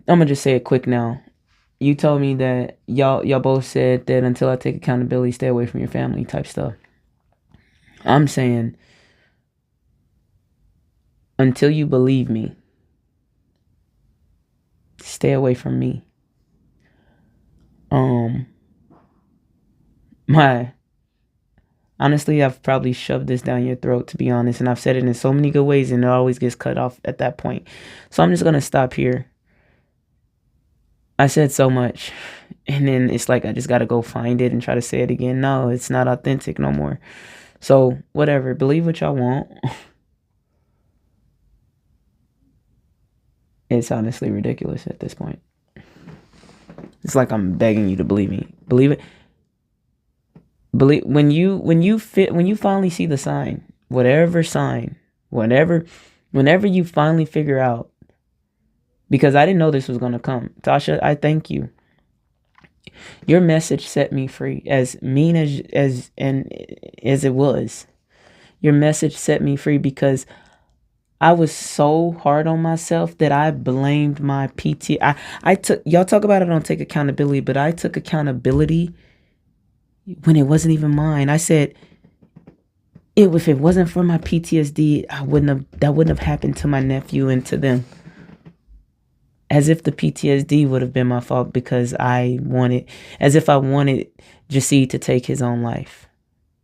I'm gonna just say it quick now. You told me that y'all both said that until I take accountability, stay away from your family type stuff. I'm saying until you believe me, stay away from me. My honestly, I've probably shoved this down your throat, to be honest, and I've said it in so many good ways, and it always gets cut off at that point. So I'm just gonna stop here. I said so much, and then it's like I just gotta go find it and try to say it again. No, it's not authentic no more. So whatever, believe what y'all want. It's honestly ridiculous at this point. It's like I'm begging you to believe me. Believe it. Believe when you finally see the sign, whatever sign, whenever you finally figure out, because I didn't know this was gonna come. Tasha, I thank you. Your message set me free. As mean as it was, your message set me free because I was so hard on myself that I blamed my PT. I took, y'all talk about it, I don't take accountability, but I took accountability when it wasn't even mine. I said, if it wasn't for my PTSD, that wouldn't have happened to my nephew and to them. As if the PTSD would have been my fault because as if I wanted Jassid to take his own life.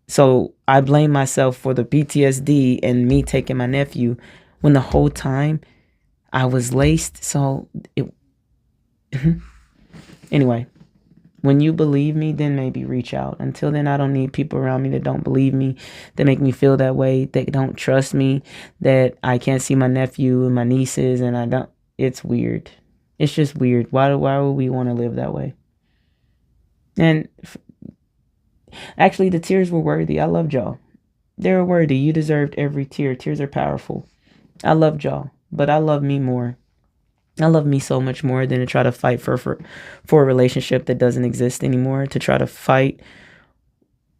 So I blame myself for the PTSD and me taking my nephew when the whole time I was laced. So anyway, when you believe me, then maybe reach out. Until then, I don't need people around me that don't believe me, that make me feel that way, that don't trust me, that I can't see my nephew and my nieces, and I don't. It's weird. It's just weird. Why would we want to live that way? And actually, the tears were worthy. I loved y'all. They were worthy. You deserved every tear. Tears are powerful. I loved y'all, but I love me more. I love me so much more than to try to fight for a relationship that doesn't exist anymore, to try to fight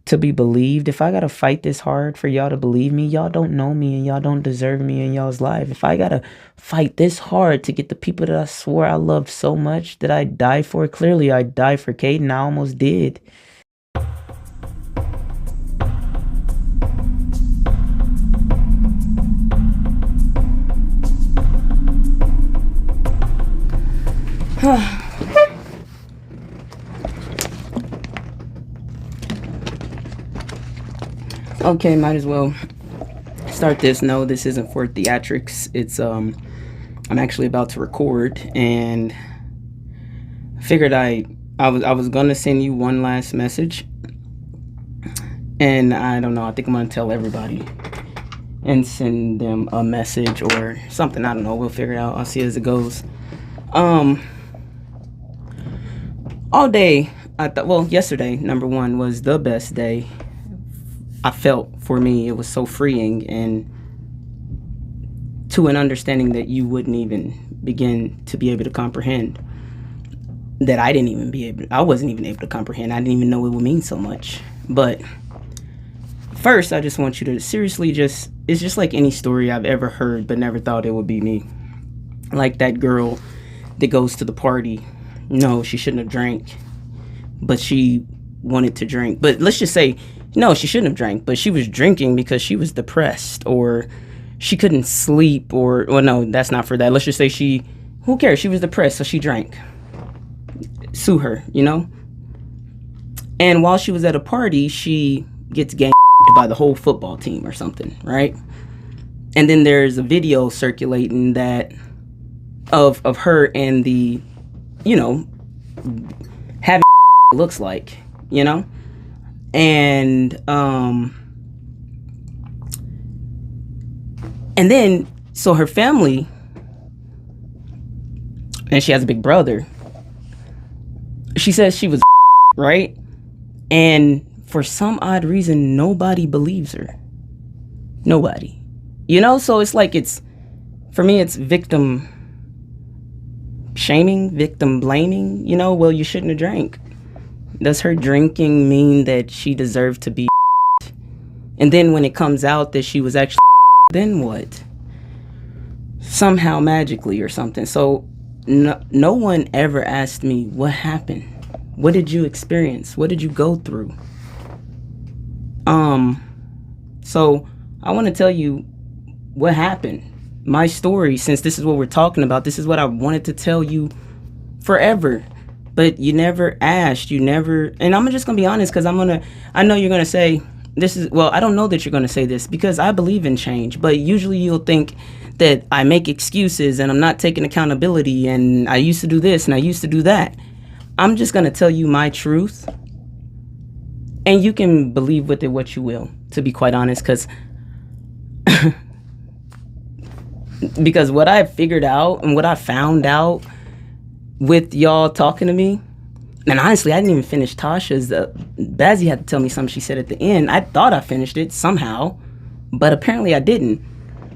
to be believed. If I gotta fight this hard for y'all to believe me, y'all don't know me and y'all don't deserve me in y'all's life. If I gotta fight this hard to get the people that I swore I loved so much that I die for, clearly I died for Caden. I almost did. Okay, might as well start this. No, this isn't for theatrics. It's I'm actually about to record, and figured I was gonna send you one last message, and I don't know, I think I'm gonna tell everybody and send them a message or something. I don't know, we'll figure it out. I'll see as it goes. All day I thought, well, yesterday, number one, was the best day I felt. For me, it was so freeing, and to an understanding that you wouldn't even begin to be able to comprehend, that I wasn't even able to comprehend. I didn't even know it would mean so much. But first, I just want you to seriously it's just like any story I've ever heard but never thought it would be me. Like that girl that goes to the party. No, she shouldn't have drank, but she wanted to drink. But let's just say, no, she shouldn't have drank, but she was drinking because she was depressed, or she couldn't sleep, or, well, no, that's not for that. Let's just say who cares? She was depressed, so she drank. Sue her, you know? And while she was at a party, she gets gang by the whole football team or something, right? And then there's a video circulating that of her and the, you know, having looks like, you know? And then, so her family, and she has a big brother, she says she was right? And for some odd reason, nobody believes her. Nobody. You know, so it's like, for me, it's victim shaming, victim blaming, you know? Well, you shouldn't have drank. Does her drinking mean that she deserved to be? And then when it comes out that she was actually, then what? Somehow magically or something. So no one ever asked me what happened. What did you experience? What did you go through? So I want to tell you what happened. My story, since this is what we're talking about, this is what I wanted to tell you forever. But you never asked, you never, and I'm just going to be honest, because I know you're going to say, I don't know that you're going to say this, because I believe in change, but usually you'll think that I make excuses and I'm not taking accountability and I used to do this and I used to do that. I'm just going to tell you my truth, and you can believe with it what you will, to be quite honest, because what I figured out and what I found out with y'all talking to me, and honestly, I didn't even finish Tasha's. Bazzy had to tell me something she said at the end. I thought I finished it somehow, but apparently I didn't,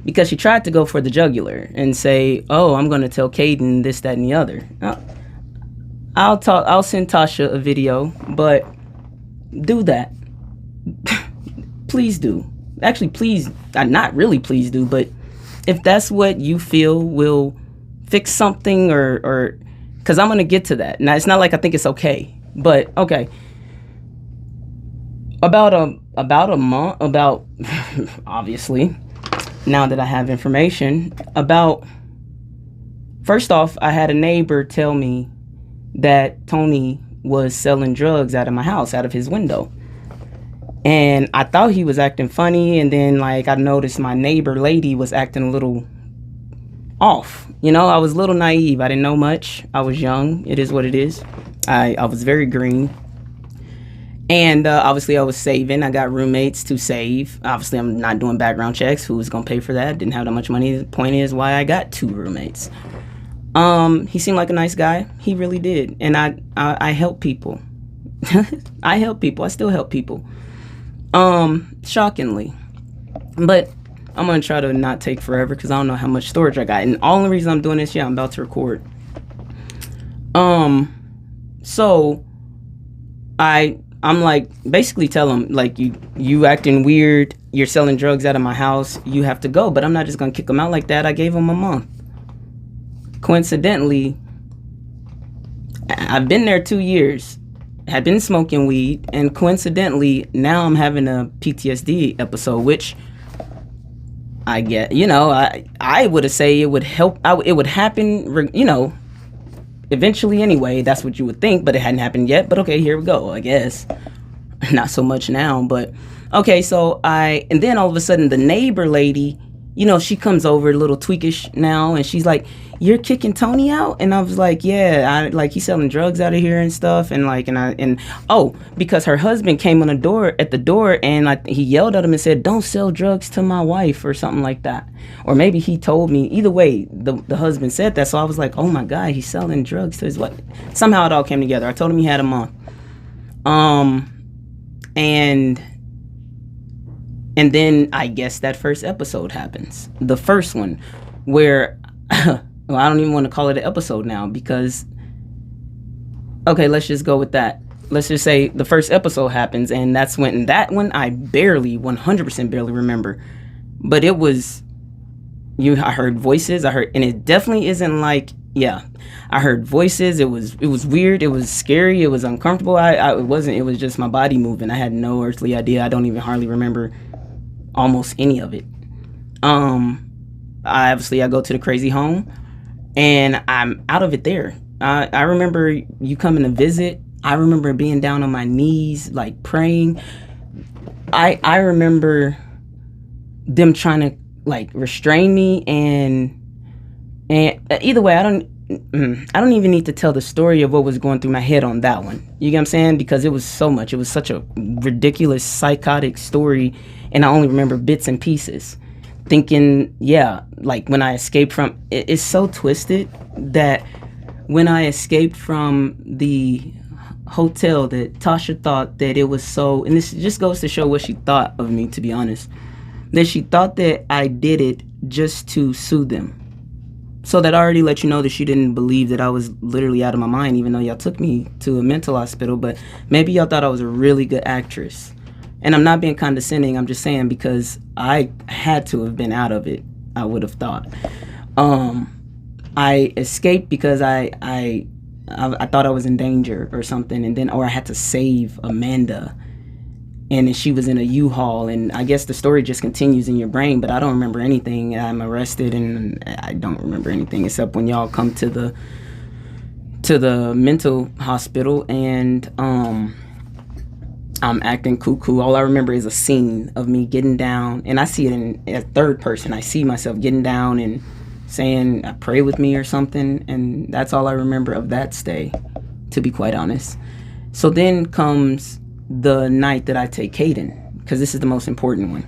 because she tried to go for the jugular and say, "Oh, I'm going to tell Caden this, that, and the other." I'll send Tasha a video, but do that. Please do. Actually, please, not really please do, but if that's what you feel will fix something, or because I'm going to get to that. Now, it's not like I think it's okay, but okay. About a month, obviously, now that I have information, first off, I had a neighbor tell me that Tony was selling drugs out of my house, out of his window. And I thought he was acting funny, and then I noticed my neighbor lady was acting a little off. I was a little naive. I didn't know much. I was young. It is what it is. I was very green. And obviously I was saving. I got roommates to save. Obviously I'm not doing background checks. Who was going to pay for that? Didn't have that much money. The point is why I got 2 roommates. He seemed like a nice guy. He really did. And I help people. I help people. I still help people. Shockingly. But I'm going to try to not take forever, because I don't know how much storage I got. And the only reason I'm doing this, I'm about to record. So I'm basically tell him, you acting weird. You're selling drugs out of my house. You have to go. But I'm not just going to kick him out like that. I gave him a month. Coincidentally, I've been there 2 years, had been smoking weed, and coincidentally, now I'm having a PTSD episode, which I get, I would say it would help, it would happen, eventually anyway. That's what you would think, but it hadn't happened yet. But okay, here we go, I guess. Not so much now, but okay, so and then all of a sudden the neighbor lady, she comes over a little tweakish now, and she's like, "You're kicking Tony out?" And I was like, "Yeah, he's selling drugs out of here and stuff." And because her husband came at the door, and he yelled at him and said, "Don't sell drugs to my wife," or something like that. Or maybe he told me. Either way, the husband said that. So I was like, "Oh my God, he's selling drugs to his wife." Somehow it all came together. I told him he had a month. And then I guess that first episode happens. The first one where, well, I don't even want to call it an episode now, because, okay, let's just go with that. Let's just say the first episode happens, and that one I 100% barely remember. But it was, I heard voices, and it definitely isn't I heard voices. It was weird. It was scary. It was uncomfortable. It was just my body moving. I had no earthly idea. I don't even hardly remember almost any of it. I go to the crazy home, and I'm out of it there. I remember you coming to visit. I remember being down on my knees, praying. I remember them trying to restrain me, and either way, I don't even need to tell the story of what was going through my head on that one. You get what I'm saying? Because it was so much. It was such a ridiculous, psychotic story, and I only remember bits and pieces. Thinking, when I escaped from... It's so twisted that when I escaped from the hotel, that Tasha thought that it was so... And this just goes to show what she thought of me, to be honest. That she thought that I did it just to sue them. So that already let you know that she didn't believe that I was literally out of my mind, even though y'all took me to a mental hospital. But maybe y'all thought I was a really good actress. And I'm not being condescending. I'm just saying, because I had to have been out of it, I would have thought. I escaped because I thought I was in danger or something, and then or I had to save Amanda, and then she was in a U-Haul, and I guess the story just continues in your brain, but I don't remember anything. I'm arrested, and I don't remember anything except when y'all come to the mental hospital, and I'm acting cuckoo. All I remember is a scene of me getting down, and I see it in a third person. I see myself getting down and saying, "Pray with me" or something, and that's all I remember of that stay, to be quite honest. So then comes the night that I take Caden, because this is the most important one.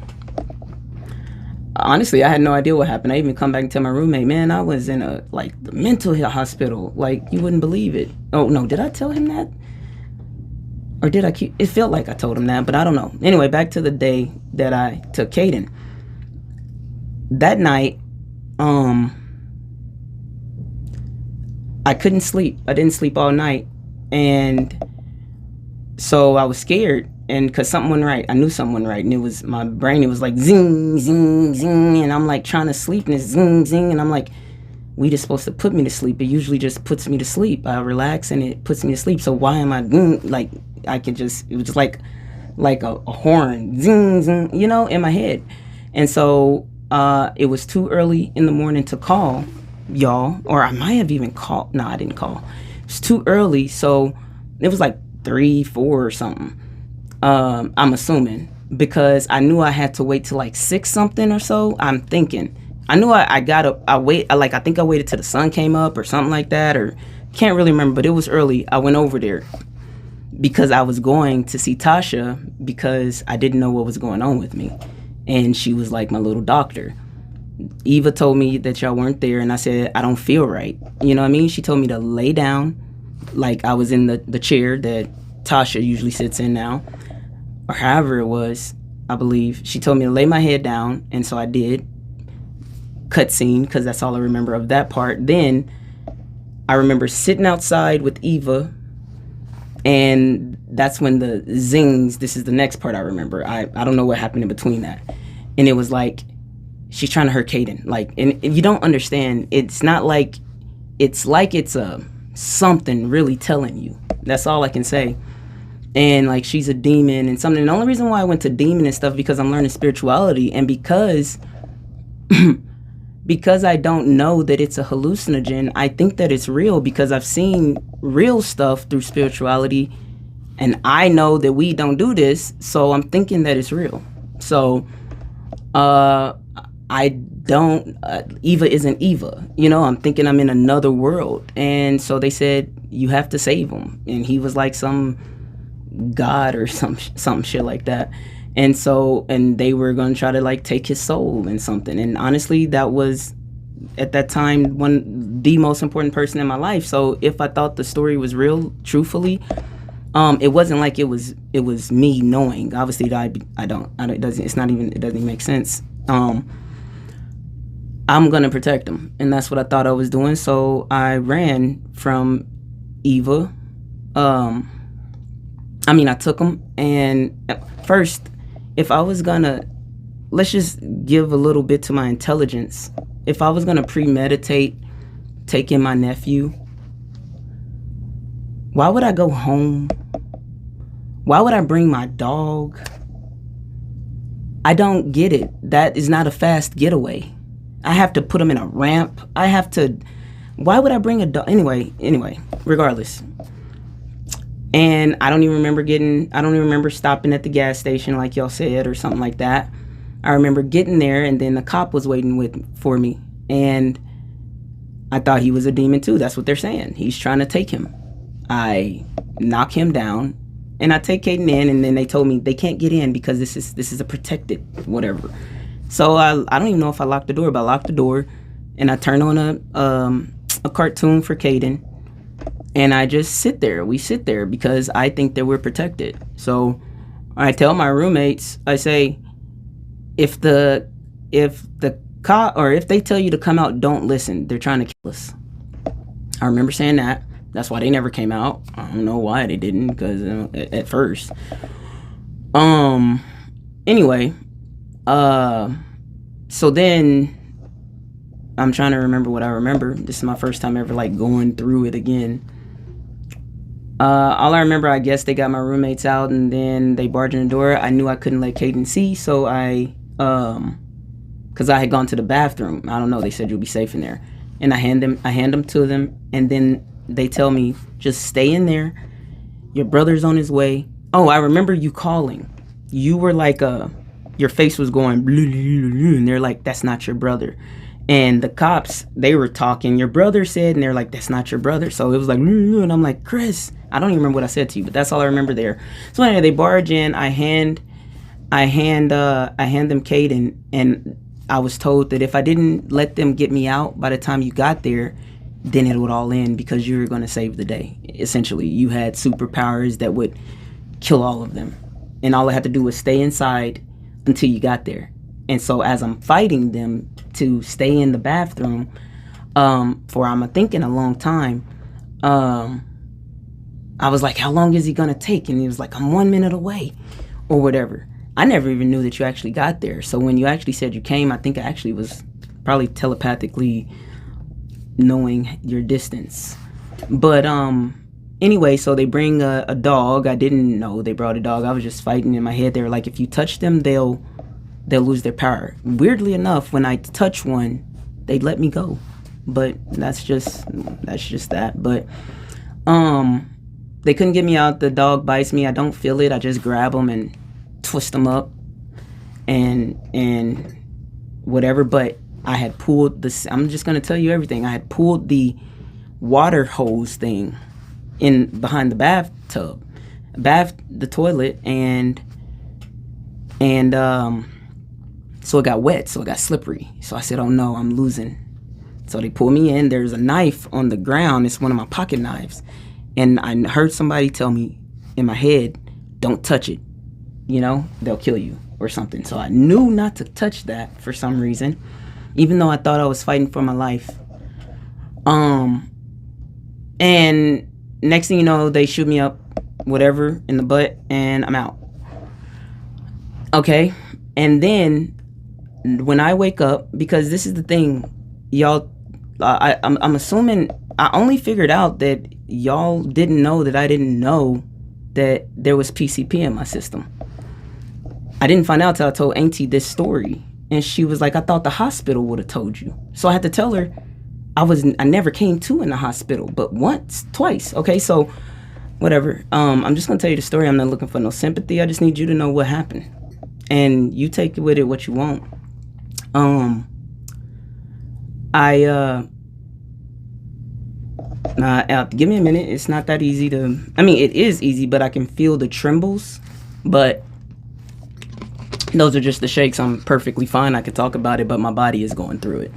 Honestly, I had no idea what happened. I even come back and tell my roommate, man, I was in the mental hospital. Like, you wouldn't believe it. Oh, no, did I tell him that? Or did I keep... It felt like I told him that, but I don't know. Anyway, back to the day that I took Caden. That night, I couldn't sleep. I didn't sleep all night. And so I was scared, and because something wasn't right. I knew something wasn't right, and it was my brain. It was like zing, zing, zing, and I'm like trying to sleep, and it's zing, zing, and I'm like, weed is supposed to put me to sleep. It usually just puts me to sleep. I relax, and it puts me to sleep. So why am I like? I could just... It was just like a horn, zing, zing, in my head. And so it was too early in the morning to call y'all, or I might have even called. No, I didn't call. It was too early, so it was like 3, 4 or something. I'm assuming, because I knew I had to wait till like 6 something or so. I'm thinking I knew I think I waited till the sun came up or something like that, or can't really remember, but it was early. I went over there because I was going to see Tasha, because I didn't know what was going on with me, and she was like my little doctor. Eva told me that y'all weren't there, and I said, I don't feel right. You know what I mean? She told me to lay down, like I was in the chair that Tasha usually sits in now, or however it was, I believe. She told me to lay my head down, and so I did. Cutscene, because that's all I remember of that part. Then I remember sitting outside with Eva, and that's when the zings... This is the next part I remember. I don't know what happened in between that. And it was like, she's trying to hurt Caden. Like, and you don't understand. It's not like... It's like it's something really telling you. That's all I can say. And like, she's a demon and something. And the only reason why I went to demon and stuff, because I'm learning spirituality, and because because I don't know that it's a hallucinogen. I think that it's real because I've seen real stuff through spirituality, and I know that we don't do this, so I'm thinking that it's real. So I don't... Eva isn't Eva. I'm thinking I'm in another world. And so they said, you have to save him. And he was like some god or some shit like that. And so, and they were going to try to like take his soul and something. And honestly, that was at that time the most important person in my life. So if I thought the story was real, truthfully, it wasn't like it was me knowing. Obviously, it doesn't even make sense. I'm gonna protect him, and that's what I thought I was doing. So I ran from Eva. I took him, and first, if I was gonna... Let's just give a little bit to my intelligence. If I was gonna premeditate taking my nephew, why would I go home? Why would I bring my dog? I don't get it. That is not a fast getaway. I have to put him in a ramp. I have to... Why would I bring a dog? Anyway, regardless. And I don't even remember stopping at the gas station like y'all said or something like that. I remember getting there, and then the cop was waiting for me. And I thought he was a demon too. That's what they're saying. He's trying to take him. I knock him down, and I take Caden in, and then they told me they can't get in because this is a protected whatever. So I don't even know if I locked the door, but I locked the door, and I turn on a cartoon for Caden, and I just sit there. We sit there because I think that we're protected. So I tell my roommates, I say, if the cop, or if they tell you to come out, don't listen. They're trying to kill us. I remember saying that. That's why they never came out. I don't know why they didn't, because at first. Anyway, so then I'm trying to remember what I remember. This is my first time ever like going through it again. All I remember, I guess they got my roommates out and then they barged in the door. I knew I couldn't let Caden see, so because I had gone to the bathroom. I don't know. They said you'll be safe in there, and I hand them to them, and then they tell me just stay in there. Your brother's on his way. Oh, I remember you calling. You were like your face was going blue, blue, blue, and they're like, that's not your brother. And the cops, they were talking. Your brother said, and they're like, that's not your brother. So it was like, and I'm like, Chris, I don't even remember what I said to you, but that's all I remember there. So anyway, they barge in. I hand them Caden, and I was told that if I didn't let them get me out by the time you got there, then it would all end because you were going to save the day. Essentially, you had superpowers that would kill all of them, and all I had to do was stay inside until you got there. And so as I'm fighting them to stay in the bathroom for I'm thinking a long time, I was like, how long is he gonna take? And he was like, I'm 1 minute away or whatever. I never even knew that you actually got there. So when you actually said you came, I think I actually was probably telepathically knowing your distance. But anyway, so they bring a dog. I didn't know they brought a dog. I was just fighting in my head. They were like, if you touch them, they'll lose their power. Weirdly enough, when I touch one, they'd let me go. But that's just that. But they couldn't get me out. The dog bites me. I don't feel it. I just grab them and twist them up and whatever. But I had pulled this. I'm just gonna tell you everything. I had pulled the water hose thing in behind the bathtub, the toilet, and so it got wet, so it got slippery. So I said, oh no, I'm losing. So they pull me in. There's a knife on the ground. It's one of my pocket knives. And I heard somebody tell me in my head, don't touch it. You know, they'll kill you or something. So I knew not to touch that for some reason, even though I thought I was fighting for my life. And next thing you know, they shoot me up, whatever, in the butt, and I'm out. Okay. And then when I wake up, because this is the thing, y'all, I'm assuming I only figured out that y'all didn't know that I didn't know that there was PCP in my system. I didn't find out till I told Auntie this story, and she was like, I thought the hospital would have told you. So I had to tell her I never came to in the hospital, but twice. Okay, so whatever. I'm just gonna tell you the story. I'm not looking for no sympathy. I just need you to know what happened, and you take with it what you want. Give me a minute. It's not that easy to. I mean, it is easy, but I can feel the trembles. But those are just the shakes. I'm perfectly fine. I could talk about it, but my body is going through it.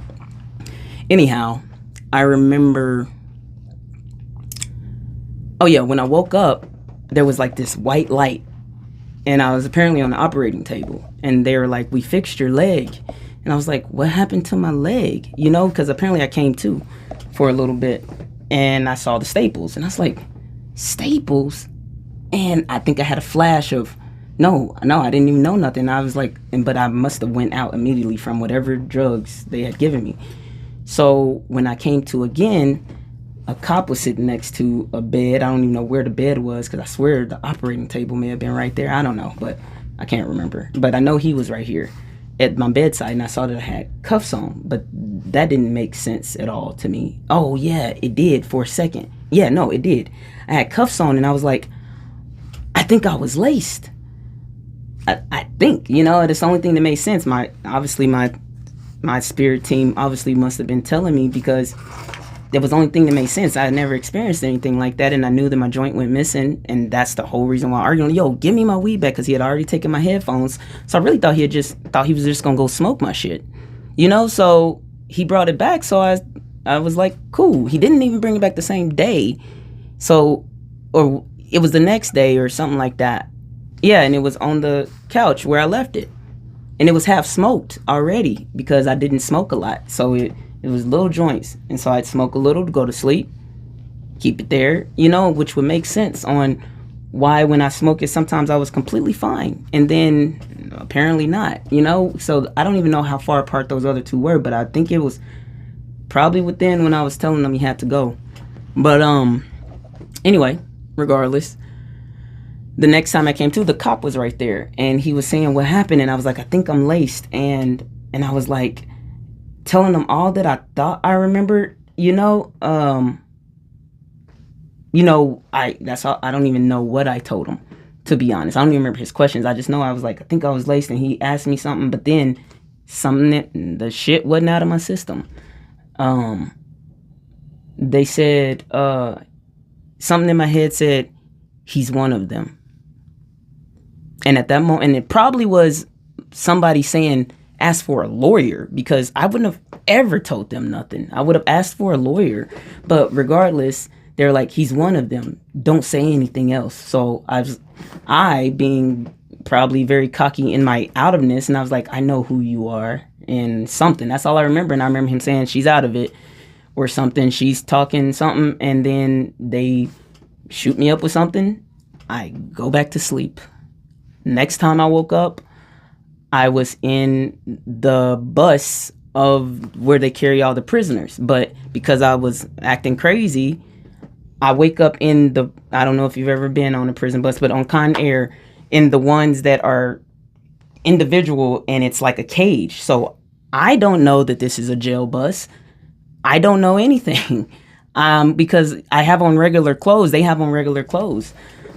Anyhow, I remember. Oh yeah, when I woke up, there was like this white light, and I was apparently on the operating table, and they were like, "We fixed your leg," and I was like, "What happened to my leg?" You know, because apparently I came to for a little bit. And I saw the staples, and I was like, staples? And I think I had a flash of, no, I didn't even know nothing. I was like, but I must have went out immediately from whatever drugs they had given me. So when I came to again, a cop was sitting next to a bed. I don't even know where the bed was, because I swear the operating table may have been right there. I don't know, but I can't remember. But I know he was right here at my bedside, and I saw that I had cuffs on, but that didn't make sense at all to me. Oh yeah, it did for a second. Yeah, no, it did. I had cuffs on, and I was like, I think I was laced. I think, you know, that's the only thing that made sense. My spirit team obviously must have been telling me, because that was the only thing that made sense. I had never experienced anything like that, and I knew that my joint went missing, and that's the whole reason why I argued, yo, give me my weed back, because he had already taken my headphones. So I really thought he was just gonna go smoke my shit, you know. So he brought it back, so I was like, cool. He didn't even bring it back the same day, so, or it was the next day or something like that. Yeah, and it was on the couch where I left it, and it was half smoked already, because I didn't smoke a lot, so it was little joints, and so I'd smoke a little to go to sleep, keep it there, you know, which would make sense on why when I smoke it, sometimes I was completely fine, and then apparently not, you know. So I don't even know how far apart those other two were, but I think it was probably within when I was telling them he had to go. But anyway, regardless, the next time I came to, the cop was right there, and he was saying what happened, and I was like, I think I'm laced, and I was like telling him all that I thought I remembered, that's all. I don't even know what I told him, to be honest. I don't even remember his questions. I just know I was like, I think I was laced, and he asked me something, but then the shit wasn't out of my system. They said, something in my head said, he's one of them. And at that moment, and it probably was somebody saying, ask for a lawyer, because I wouldn't have ever told them nothing. I would have asked for a lawyer. But regardless, they're like, he's one of them. Don't say anything else. So I being probably very cocky in my out ofness, and I was like, I know who you are, and something. That's all I remember. And I remember him saying, she's out of it, or something. She's talking something, and then they shoot me up with something. I go back to sleep. Next time I woke up, I was in the bus of where they carry all the prisoners. But because I was acting crazy, I wake up in I don't know if you've ever been on a prison bus, but on Con Air, in the ones that are individual, and it's like a cage. So I don't know that this is a jail bus. I don't know anything. Because I have on regular clothes. They have on regular clothes.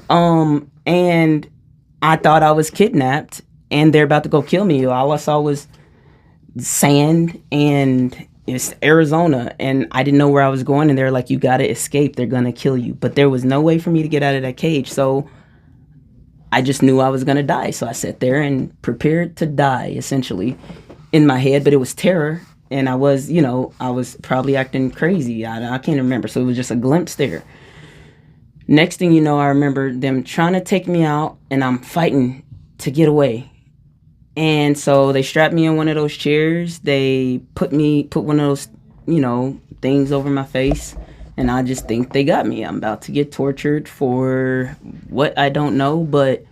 And I thought I was kidnapped, and they're about to go kill me. All I saw was sand, and it's Arizona, and I didn't know where I was going, and they're like, you gotta escape, they're gonna kill you. But there was no way for me to get out of that cage, so I just knew I was gonna die. So I sat there and prepared to die, essentially, in my head. But it was terror, and I was probably acting crazy. I can't remember, so it was just a glimpse there. Next thing you know, I remember them trying to take me out, and I'm fighting to get away. And so they strapped me in one of those chairs. They put one of those, things over my face. And I just think they got me. I'm about to get tortured for what I don't know, but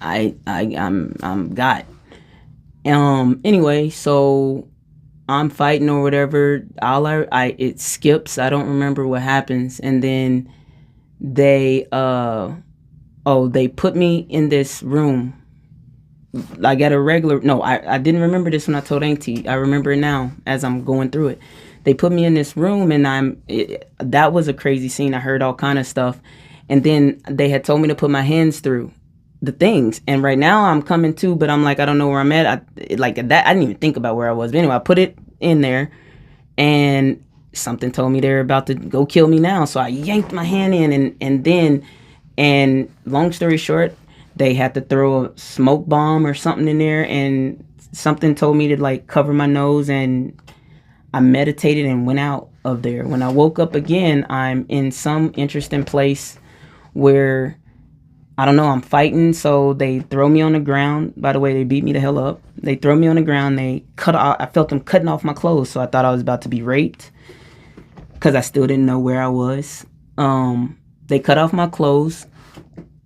I'm got. Anyway, so I'm fighting or whatever. It skips. I don't remember what happens. And then they put me in this room. I got a regular. No, I didn't remember this when I told Auntie. I remember it now as I'm going through it. They put me in this room, and that was a crazy scene. I heard all kind of stuff, and then they had told me to put my hands through the things. And right now I'm coming to, but I'm like, I don't know where I'm at. I didn't even think about where I was. But anyway, I put it in there, and something told me they're about to go kill me now. So I yanked my hand in, and long story short, they had to throw a smoke bomb or something in there, and something told me to cover my nose, and I meditated and went out of there. When I woke up again, I'm in some interesting place where, I don't know, I'm fighting. So they throw me on the ground. By the way, they beat me the hell up. They throw me on the ground. I felt them cutting off my clothes. So I thought I was about to be raped, because I still didn't know where I was. They cut off my clothes,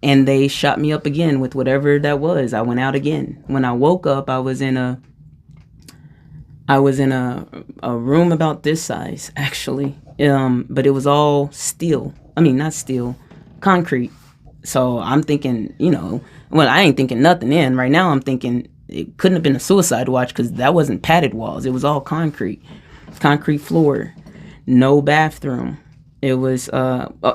and they shot me up again with whatever that was. I went out again. When I woke up, I was in a room about this size, actually. But it was all steel. I mean, not steel, concrete. So I'm thinking, I ain't thinking nothing in. Right now I'm thinking it couldn't have been a suicide watch, because that wasn't padded walls. It was all concrete floor, no bathroom. It was,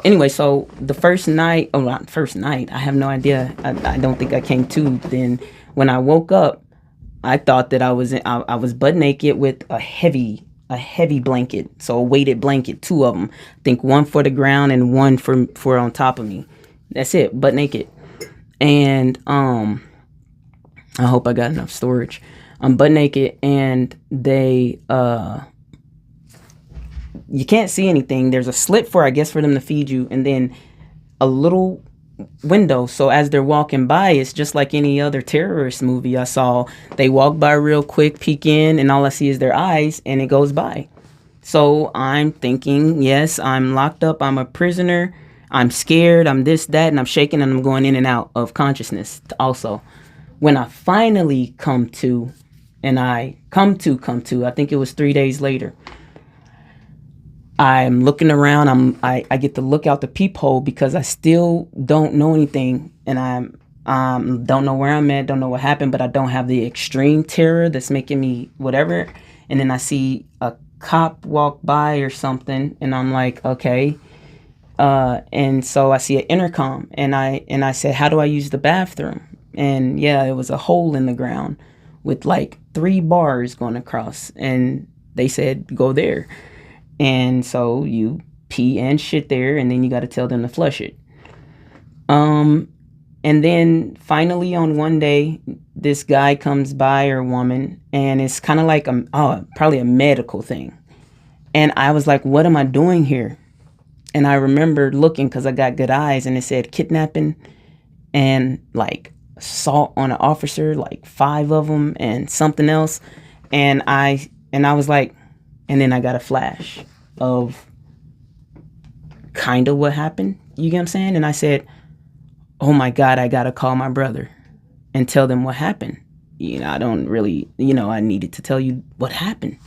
anyway, so the not first night, I have no idea. I don't think I came to then. When I woke up, I thought that I was butt naked with a heavy blanket. So a weighted blanket, two of them. I think one for the ground and one for on top of me. That's it, butt naked. And, I hope I got enough storage. I'm butt naked, and they, you can't see anything. There's a slit for them to feed you, and then a little window. So as they're walking by, it's just like any other terrorist movie I saw. They walk by real quick, peek in, and all I see is their eyes, and it goes by. So I'm thinking, yes, I'm locked up. I'm a prisoner. I'm scared. I'm this, that, and I'm shaking, and I'm going in and out of consciousness also. When I finally come to, I think it was 3 days later, I'm looking around. I get to look out the peephole because I still don't know anything, and I'm don't know where I'm at, don't know what happened, but I don't have the extreme terror that's making me whatever. And then I see a cop walk by or something, and I'm like, okay. And so I see an intercom, and I said, how do I use the bathroom? And yeah, it was a hole in the ground with like 3 bars going across, and they said go there. And so you pee and shit there, and then you got to tell them to flush it. And then finally on one day, this guy comes by, or woman, and it's kind of like probably a medical thing. And I was like, what am I doing here? And I remember looking, because I got good eyes, and it said kidnapping and like assault on an officer, like 5 of them, and something else. And I was like, and then I got a flash of kind of what happened. You get what I'm saying? And I said, oh my God, I got to call my brother and tell them what happened. You know, I don't really, I needed to tell you what happened.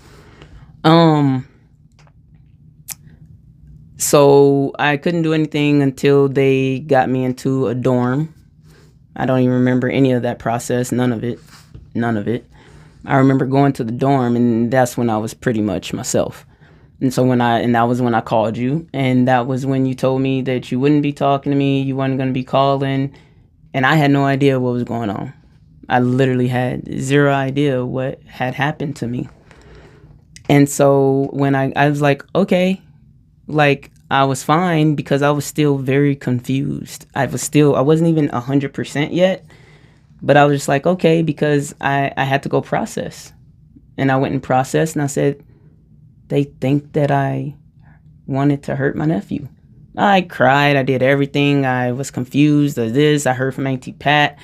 So I couldn't do anything until they got me into a dorm. I don't even remember any of that process. None of it. I remember going to the dorm, and that's when I was pretty much myself. And so that was when I called you, and that was when you told me that you wouldn't be talking to me, you weren't going to be calling, and I had no idea what was going on. I literally had zero idea what had happened to me. And so when I was like, okay, like I was fine, because I was still very confused. I wasn't even 100% yet, but I was just like, okay, because I had to go process. And I went and processed, and I said, they think that I wanted to hurt my nephew. I cried. I did everything. I was confused. I heard from Auntie Pat.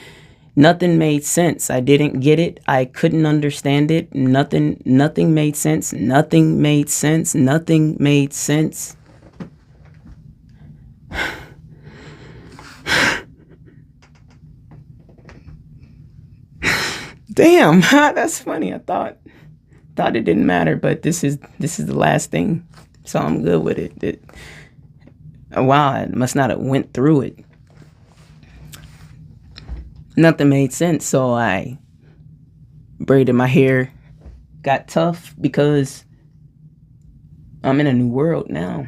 Nothing made sense. I didn't get it. I couldn't understand it. Nothing made sense. Nothing made sense. Nothing made sense. Damn, that's funny. I thought it didn't matter, but this is the last thing, so I'm good with it. Wow, I must not have went through it. Nothing made sense, so I braided my hair, got tough, because I'm in a new world now.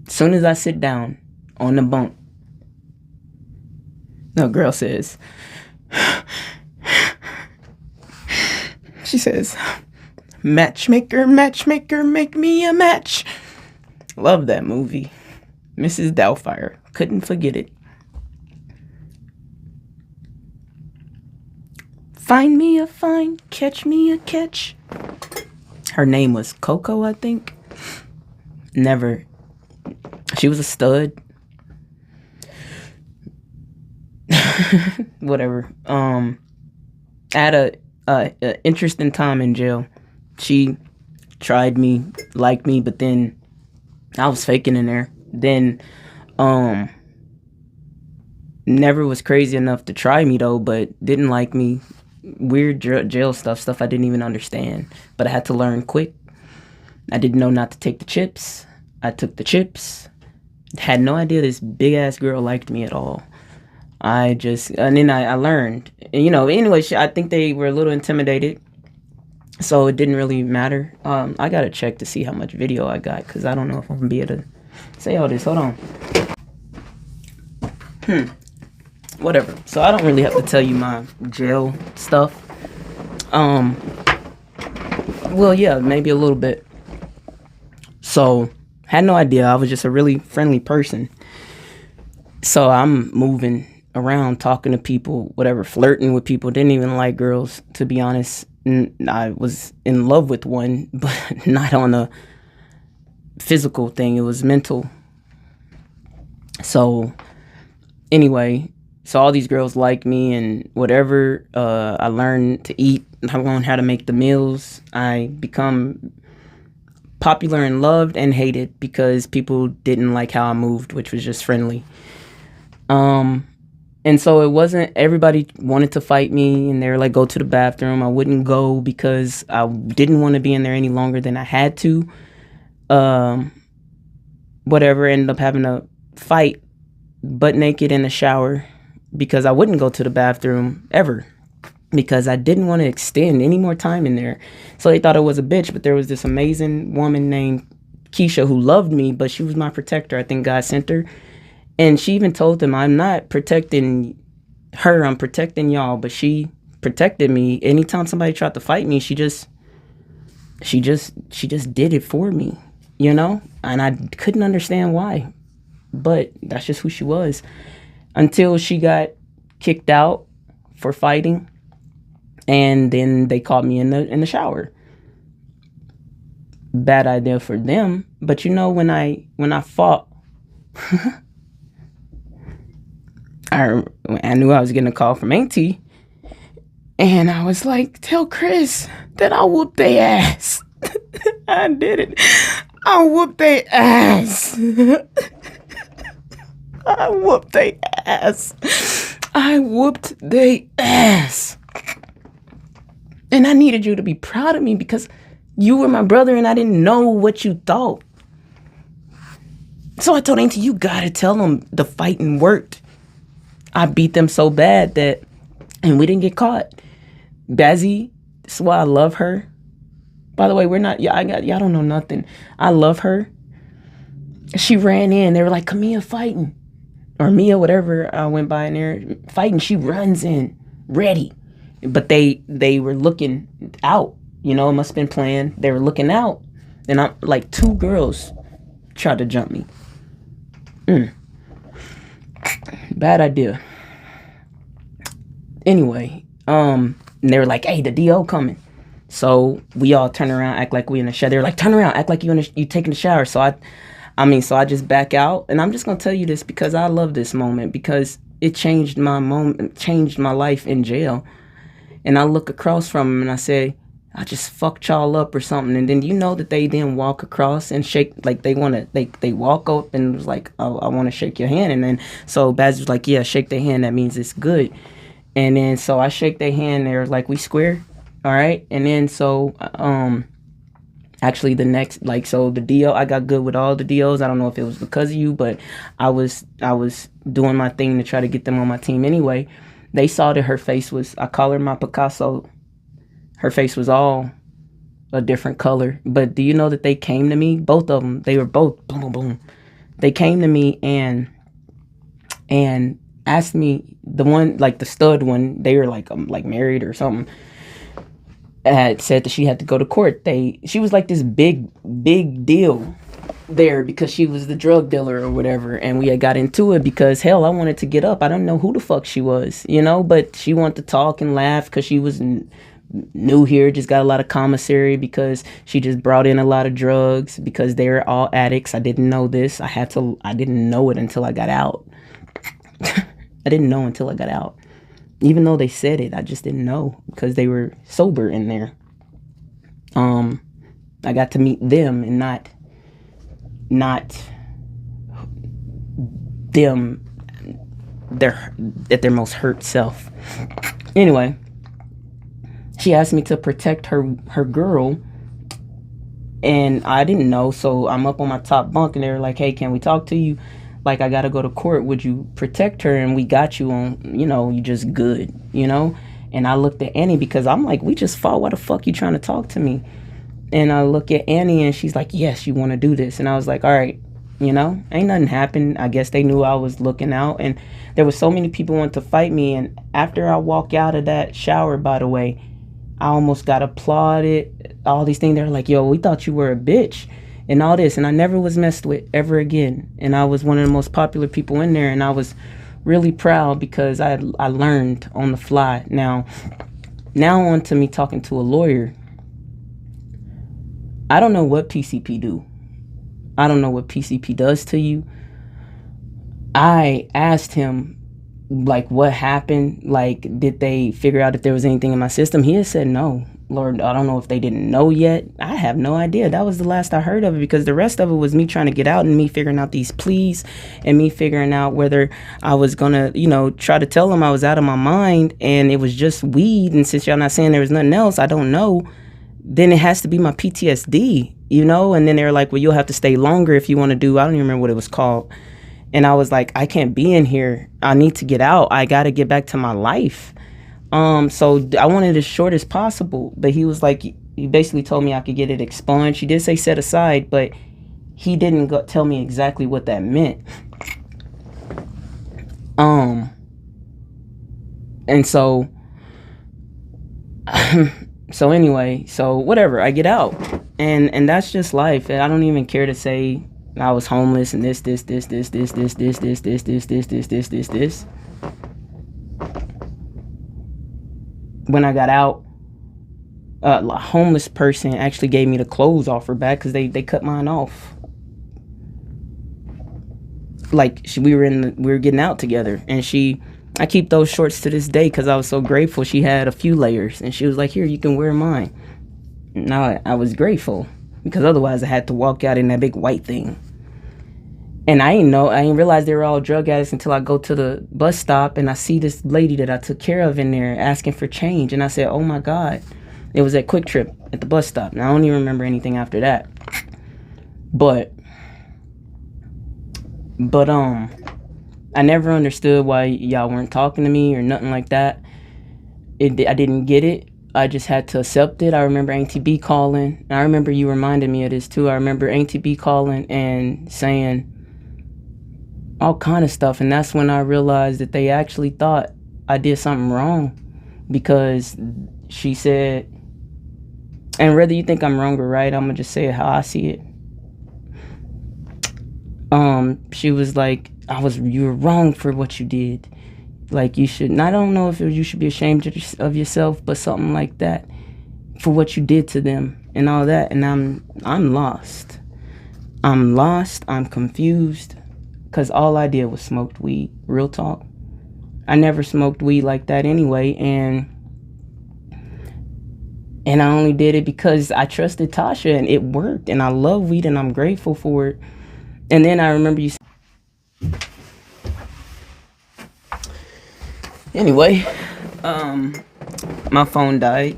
As soon as I sit down on the bunk, no, girl says, she says, matchmaker, matchmaker, make me a match. Love that movie. Mrs. Doubtfire. Couldn't forget it. Find me a find, catch me a catch. Her name was Coco, I think. Never. She was a stud. Whatever. I had a interesting time in jail. She tried me, liked me, but then I was faking in there. Then never was crazy enough to try me though, but didn't like me. Weird jail stuff I didn't even understand, but I had to learn quick. I didn't know not to take the chips. I took the chips. Had no idea this big ass girl liked me at all. And then I learned, anyway, I think they were a little intimidated, so it didn't really matter. I gotta check to see how much video I got, because I don't know if I'm gonna be able to say all this. Hold on. Whatever. So I don't really have to tell you my jail stuff. Well, yeah, maybe a little bit. So, had no idea. I was just a really friendly person. So I'm moving around, talking to people, whatever, flirting with people. Didn't even like girls, to be honest. I was in love with one, but not on a physical thing. It was mental. So, anyway, so all these girls like me, and whatever. I learned to eat. I learned how to make the meals. I become popular and loved and hated because people didn't like how I moved, which was just friendly. And so it wasn't, everybody wanted to fight me and they were like, go to the bathroom. I wouldn't go because I didn't want to be in there any longer than I had to. Whatever, ended up having a fight butt naked in the shower because I wouldn't go to the bathroom ever because I didn't want to extend any more time in there. So they thought I was a bitch, but there was this amazing woman named Keisha who loved me, but she was my protector. I think God sent her. And she even told them, I'm not protecting her, I'm protecting y'all. But she protected me. Anytime somebody tried to fight me, she just did it for me, you know? And I couldn't understand why. But that's just who she was. Until she got kicked out for fighting. And then they caught me in the shower. Bad idea for them. But you know, when I fought, I knew I was getting a call from Auntie. And I was like, tell Chris that I whooped their ass. I did it. I whooped their ass. I whooped their ass. I whooped their ass. And I needed you to be proud of me because you were my brother and I didn't know what you thought. So I told Auntie, you gotta tell them the fighting worked. I beat them so bad that, and we didn't get caught. Bazzy, that's why I love her. By the way, y'all don't know nothing. I love her. She ran in. They were like, Camille fighting. Or Mia, whatever I went by in there fighting. She runs in, ready. But they were looking out. You know, it must have been planned. They were looking out. And I'm like, 2 girls tried to jump me. Bad idea. Anyway, and they were like, hey, the DO coming. So we all turn around, act like we in the shower. They were like, turn around, act like you taking the shower. So I just back out. And I'm just going to tell you this because I love this moment because it changed my life in jail. And I look across from him and I say, I just fucked y'all up or something. And then you know that they then walk across and shake, like they walk up and was like, oh, I want to shake your hand. And then so Baz was like, yeah, shake their hand. That means it's good. And then so I shake their hand. They're like, we square. All right. And then so actually the next, like, so the DO, I got good with all the DOs. I don't know if it was because of you, but I was doing my thing to try to get them on my team anyway. They saw that her face was, I call her my Picasso. Her face was all a different color. But do you know that they came to me? Both of them. They were both boom, boom, boom. They came to me and asked me, the one, like the stud one, they were like married or something, had said that she had to go to court. She was like this big deal there because she was the drug dealer or whatever, and we had got into it because hell, I wanted to get up. I don't know who the fuck she was, you know, but she wanted to talk and laugh because she was new here, just got a lot of commissary because she just brought in a lot of drugs because they were all addicts. I didn't know this. I didn't know it until I got out. I didn't know until I got out. Even though they said it, I just didn't know because they were sober in there. I got to meet them and not them at their most hurt self. Anyway, she asked me to protect her girl, and I didn't know, so I'm up on my top bunk and they were like, hey, can we talk to you? Like, I gotta go to court. Would you protect her? And we got you on, you know, you just good, you know? And I looked at Annie because I'm like, we just fought. Why the fuck you trying to talk to me? And I look at Annie and she's like, yes, you want to do this. And I was like, all right, you know, ain't nothing happened. I guess they knew I was looking out. And there was so many people wanting to fight me. And after I walk out of that shower, by the way, I almost got applauded. All these things. They were like, yo, we thought you were a bitch. And all this, and I never was messed with ever again. And I was one of the most popular people in there, and I was really proud because I learned on the fly. Now on to me talking to a lawyer. I don't know what PCP do. I don't know what PCP does to you. I asked him, like, what happened? Like, did they figure out if there was anything in my system? He had said no. Lord, I don't know if they didn't know yet. I have no idea. That was the last I heard of it, because the rest of it was me trying to get out and me figuring out these pleas and me figuring out whether I was gonna, try to tell them I was out of my mind and it was just weed. And since y'all not saying there was nothing else, I don't know. Then it has to be my PTSD, And then they were like, well, you'll have to stay longer if you want to do, I don't even remember what it was called. And I was like, I can't be in here. I need to get out. I got to get back to my life. So I wanted it as short as possible, but he was like, he basically told me I could get it expunged. He did say set aside, but he didn't tell me exactly what that meant. And so, so anyway, so whatever, I get out, and that's just life. And I don't even care to say I was homeless and this. When I got out, a homeless person actually gave me the clothes off her back because they cut mine off. Like we were getting out together, and I keep those shorts to this day because I was so grateful. She had a few layers, and she was like, "Here, you can wear mine." Now I was grateful because otherwise I had to walk out in that big white thing. And I didn't realize they were all drug addicts until I go to the bus stop and I see this lady that I took care of in there asking for change. And I said, oh my God. It was at Quick Trip at the bus stop. Now I don't even remember anything after that. But I never understood why y'all weren't talking to me or nothing like that. I didn't get it. I just had to accept it. I remember Auntie B calling. And I remember you reminded me of this too. I remember Auntie B calling and saying all kind of stuff, and that's when I realized that they actually thought I did something wrong, because she said, and whether you think I'm wrong or right, I'm gonna just say it how I see it. She was like, you were wrong for what you did. Like you should, and I don't know if you should be ashamed of yourself, but something like that, for what you did to them and all that. And I'm lost. I'm confused. Because all I did was smoked weed. Real talk. I never smoked weed like that anyway. And I only did it because I trusted Tasha and it worked. And I love weed and I'm grateful for it. And then I remember you. Anyway, my phone died.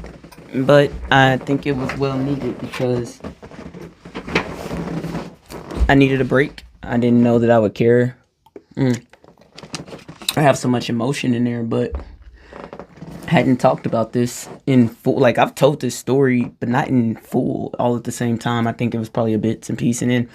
But I think it was well needed because I needed a break. I didn't know that I would care. I have so much emotion in there, but I hadn't talked about this in full. Like, I've told this story, but not in full all at the same time. I think it was probably a bits and pieces, and then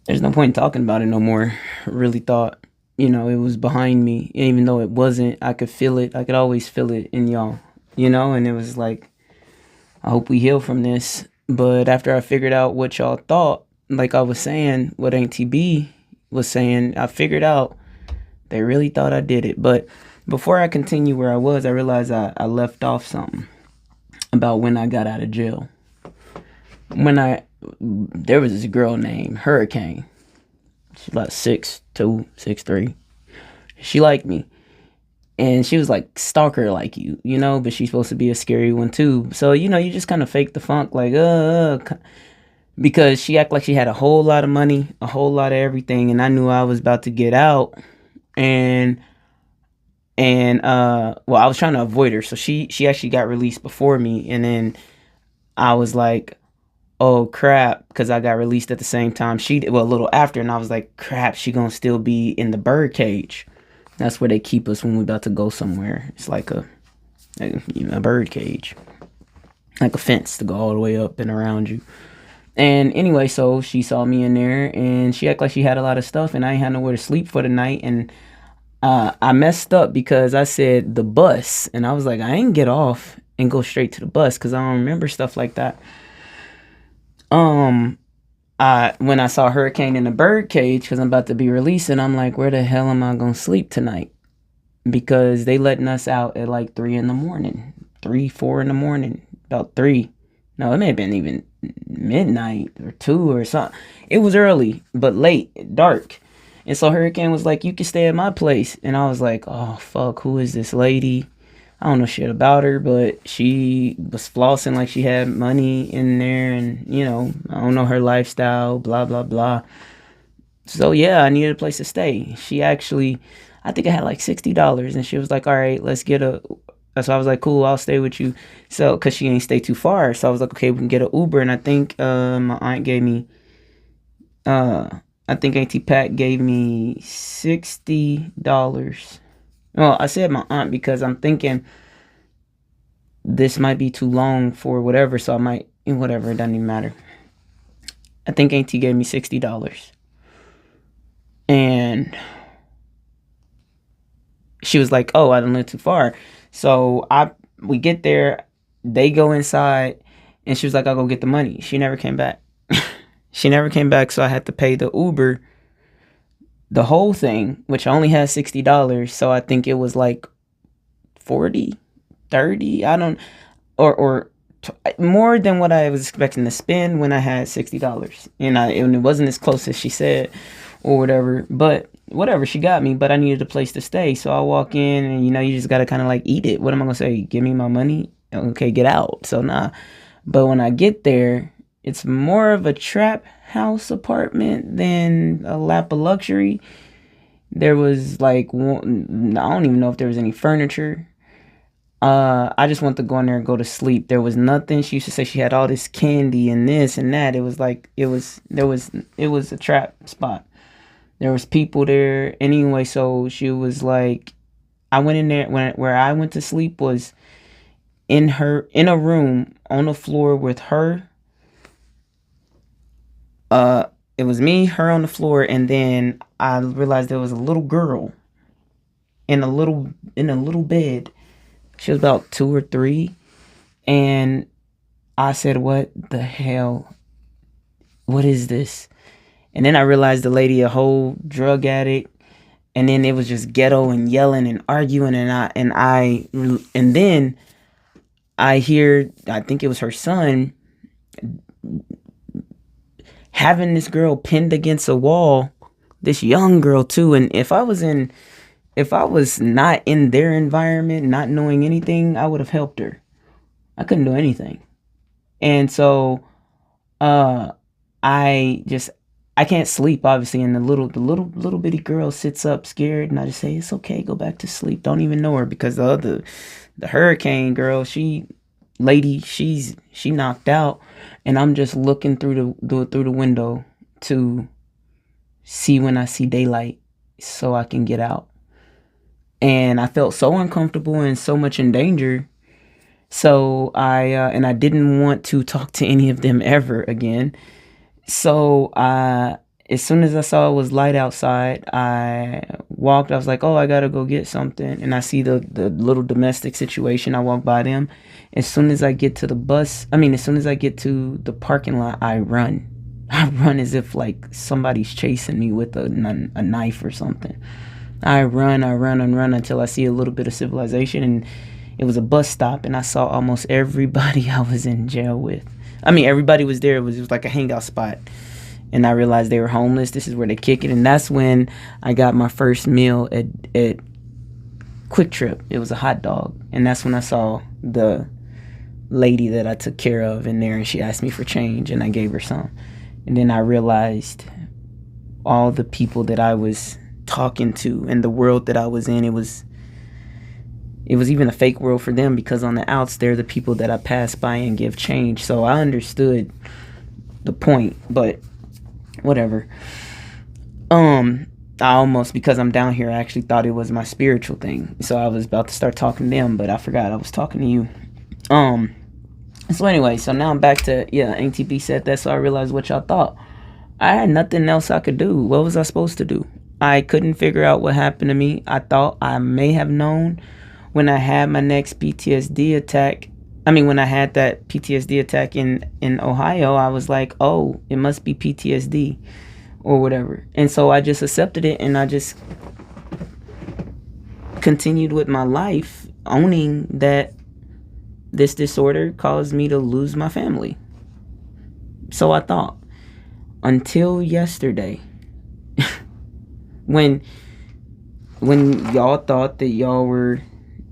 there's no point in talking about it no more. I really thought, it was behind me. Even though it wasn't, I could feel it. I could always feel it in y'all, and it was like, I hope we heal from this. But after I figured out what y'all thought, like I was saying, what Auntie B was saying, I figured out they really thought I did it. But before I continue where I was, I realized I left off something about when I got out of jail. There was this girl named Hurricane. She's about 6'2", 6'3". She liked me. And she was like stalker like you, but she's supposed to be a scary one too. So, you just kind of fake the funk like, because she acted like she had a whole lot of money, a whole lot of everything, and I knew I was about to get out, and I was trying to avoid her, so she actually got released before me, and then I was like, oh crap, because I got released at the same time she did, a little after, and I was like, crap, she gonna still be in the bird cage. That's where they keep us when we're about to go somewhere. It's like a bird cage, like a fence to go all the way up and around you. And anyway, so she saw me in there, and she acted like she had a lot of stuff, and I ain't had nowhere to sleep for the night. And I messed up because I said the bus, and I was like, I ain't get off and go straight to the bus because I don't remember stuff like that. When I saw Hurricane in the bird cage, because I'm about to be released, and I'm like, where the hell am I gonna sleep tonight? Because they letting us out at like 3 in the morning, 3, 4 in the morning, about 3. No, it may have been even midnight or 2 or something. It was early, but late, dark. And so Hurricane was like, you can stay at my place. And I was like, oh, fuck, who is this lady? I don't know shit about her, but she was flossing like she had money in there, and I don't know her lifestyle, blah blah blah. So yeah, I needed a place to stay. She actually, I think I had like $60, and she was like, "All right, let's get a." So I was like, "Cool, I'll stay with you." So, cause she ain't stay too far, so I was like, "Okay, we can get an Uber." And I think my aunt gave me, uh, I think Auntie Pat gave me $60. Well, I said my aunt because I'm thinking this might be too long for whatever, so I might whatever. It doesn't even matter. I think Auntie gave me $60, and she was like, "Oh, I didn't live too far." So we get there, they go inside, and she was like, "I'll go get the money." She never came back. She never came back, so I had to pay the Uber the whole thing, which only has $60. So I think it was like 40, 30. I don't, or more than what I was expecting to spend when I had $60, and it wasn't as close as she said, or whatever. But whatever, she got me. But I needed a place to stay, so I walk in, and you just gotta kind of like eat it. What am I gonna say? Give me my money? Okay, get out. So nah. But when I get there, it's more of a trap house apartment than a lap of luxury. There was like one, I don't even know if there was any furniture. I just wanted to go in there and go to sleep. There was nothing. She used to say she had all this candy and this and that. It was like it was a trap spot. There was people there anyway, so she was like, I went in there where I went to sleep was in a room on the floor with her. It was me, her on the floor, and then I realized there was a little girl in a little bed. She was about 2 or 3, and I said, "What the hell? What is this?" And then I realized the lady a whole drug addict, and then it was just ghetto and yelling and arguing, and then I hear, I think it was her son having this girl pinned against a wall, this young girl too. And if I was not in their environment, not knowing anything, I would have helped her. I couldn't do anything. And so uh I just I can't sleep obviously, and the little bitty girl sits up scared, and I just say, "It's okay, go back to sleep. Don't even know her," because the hurricane girl, she knocked out, and I'm just looking through the window to see when I see daylight so I can get out. And I felt so uncomfortable and so much in danger. So I didn't want to talk to any of them ever again. So as soon as I saw it was light outside, I walked. I was like, "Oh, I gotta go get something." And I see the little domestic situation. I walk by them. As soon as I get to the bus, as soon as I get to the parking lot, I run. I run as if like somebody's chasing me with a knife or something. I run, and run until I see a little bit of civilization, and it was a bus stop, and I saw almost everybody I was in jail with. Everybody was there. It was like a hangout spot, and I realized they were homeless. This is where they kick it, and that's when I got my first meal at Quick Trip. It was a hot dog, and that's when I saw the lady that I took care of in there, and she asked me for change, and I gave her some, and then I realized all the people that I was talking to and the world that I was in. It was even a fake world for them, because on the outs they're the people that I pass by and give change. So I understood the point, but whatever. I almost, because I'm down here, I actually thought it was my spiritual thing. So I was about to start talking to them, but I forgot I was talking to you. So anyway, so now I'm back to, Auntie B said that, so I realized what y'all thought. I had nothing else I could do. What was I supposed to do? I couldn't figure out what happened to me. I thought I may have known when I had my next PTSD attack. When I had that PTSD attack in Ohio, I was like, "Oh, it must be PTSD or whatever." And so I just accepted it, and I just continued with my life, owning that this disorder caused me to lose my family. So I thought, until yesterday, when y'all thought that y'all were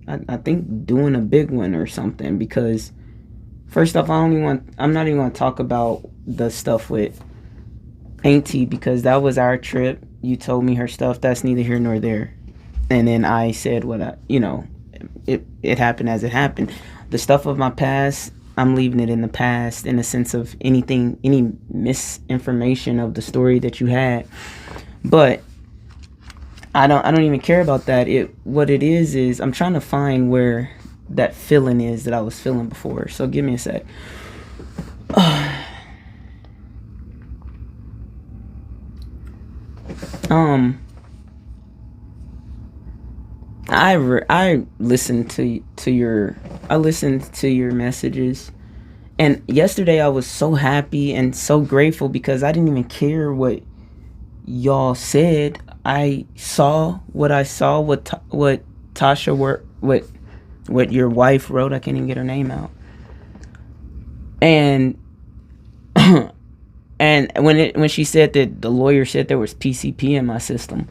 I think doing a big one or something, because first off, I'm not even gonna talk about the stuff with Auntie, because that was our trip. You told me her stuff. That's neither here nor there. And then I said what it happened as it happened. The stuff of my past, I'm leaving it in the past, in the sense of any misinformation of the story that you had. But I don't even care about that. What it is I'm trying to find where that feeling is that I was feeling before. So give me a sec. I listened to your messages, and yesterday I was so happy and so grateful because I didn't even care what y'all said. I saw what I saw, what Tasha what your wife wrote. I can't even get her name out. And and when she said that the lawyer said there was PCP in my system,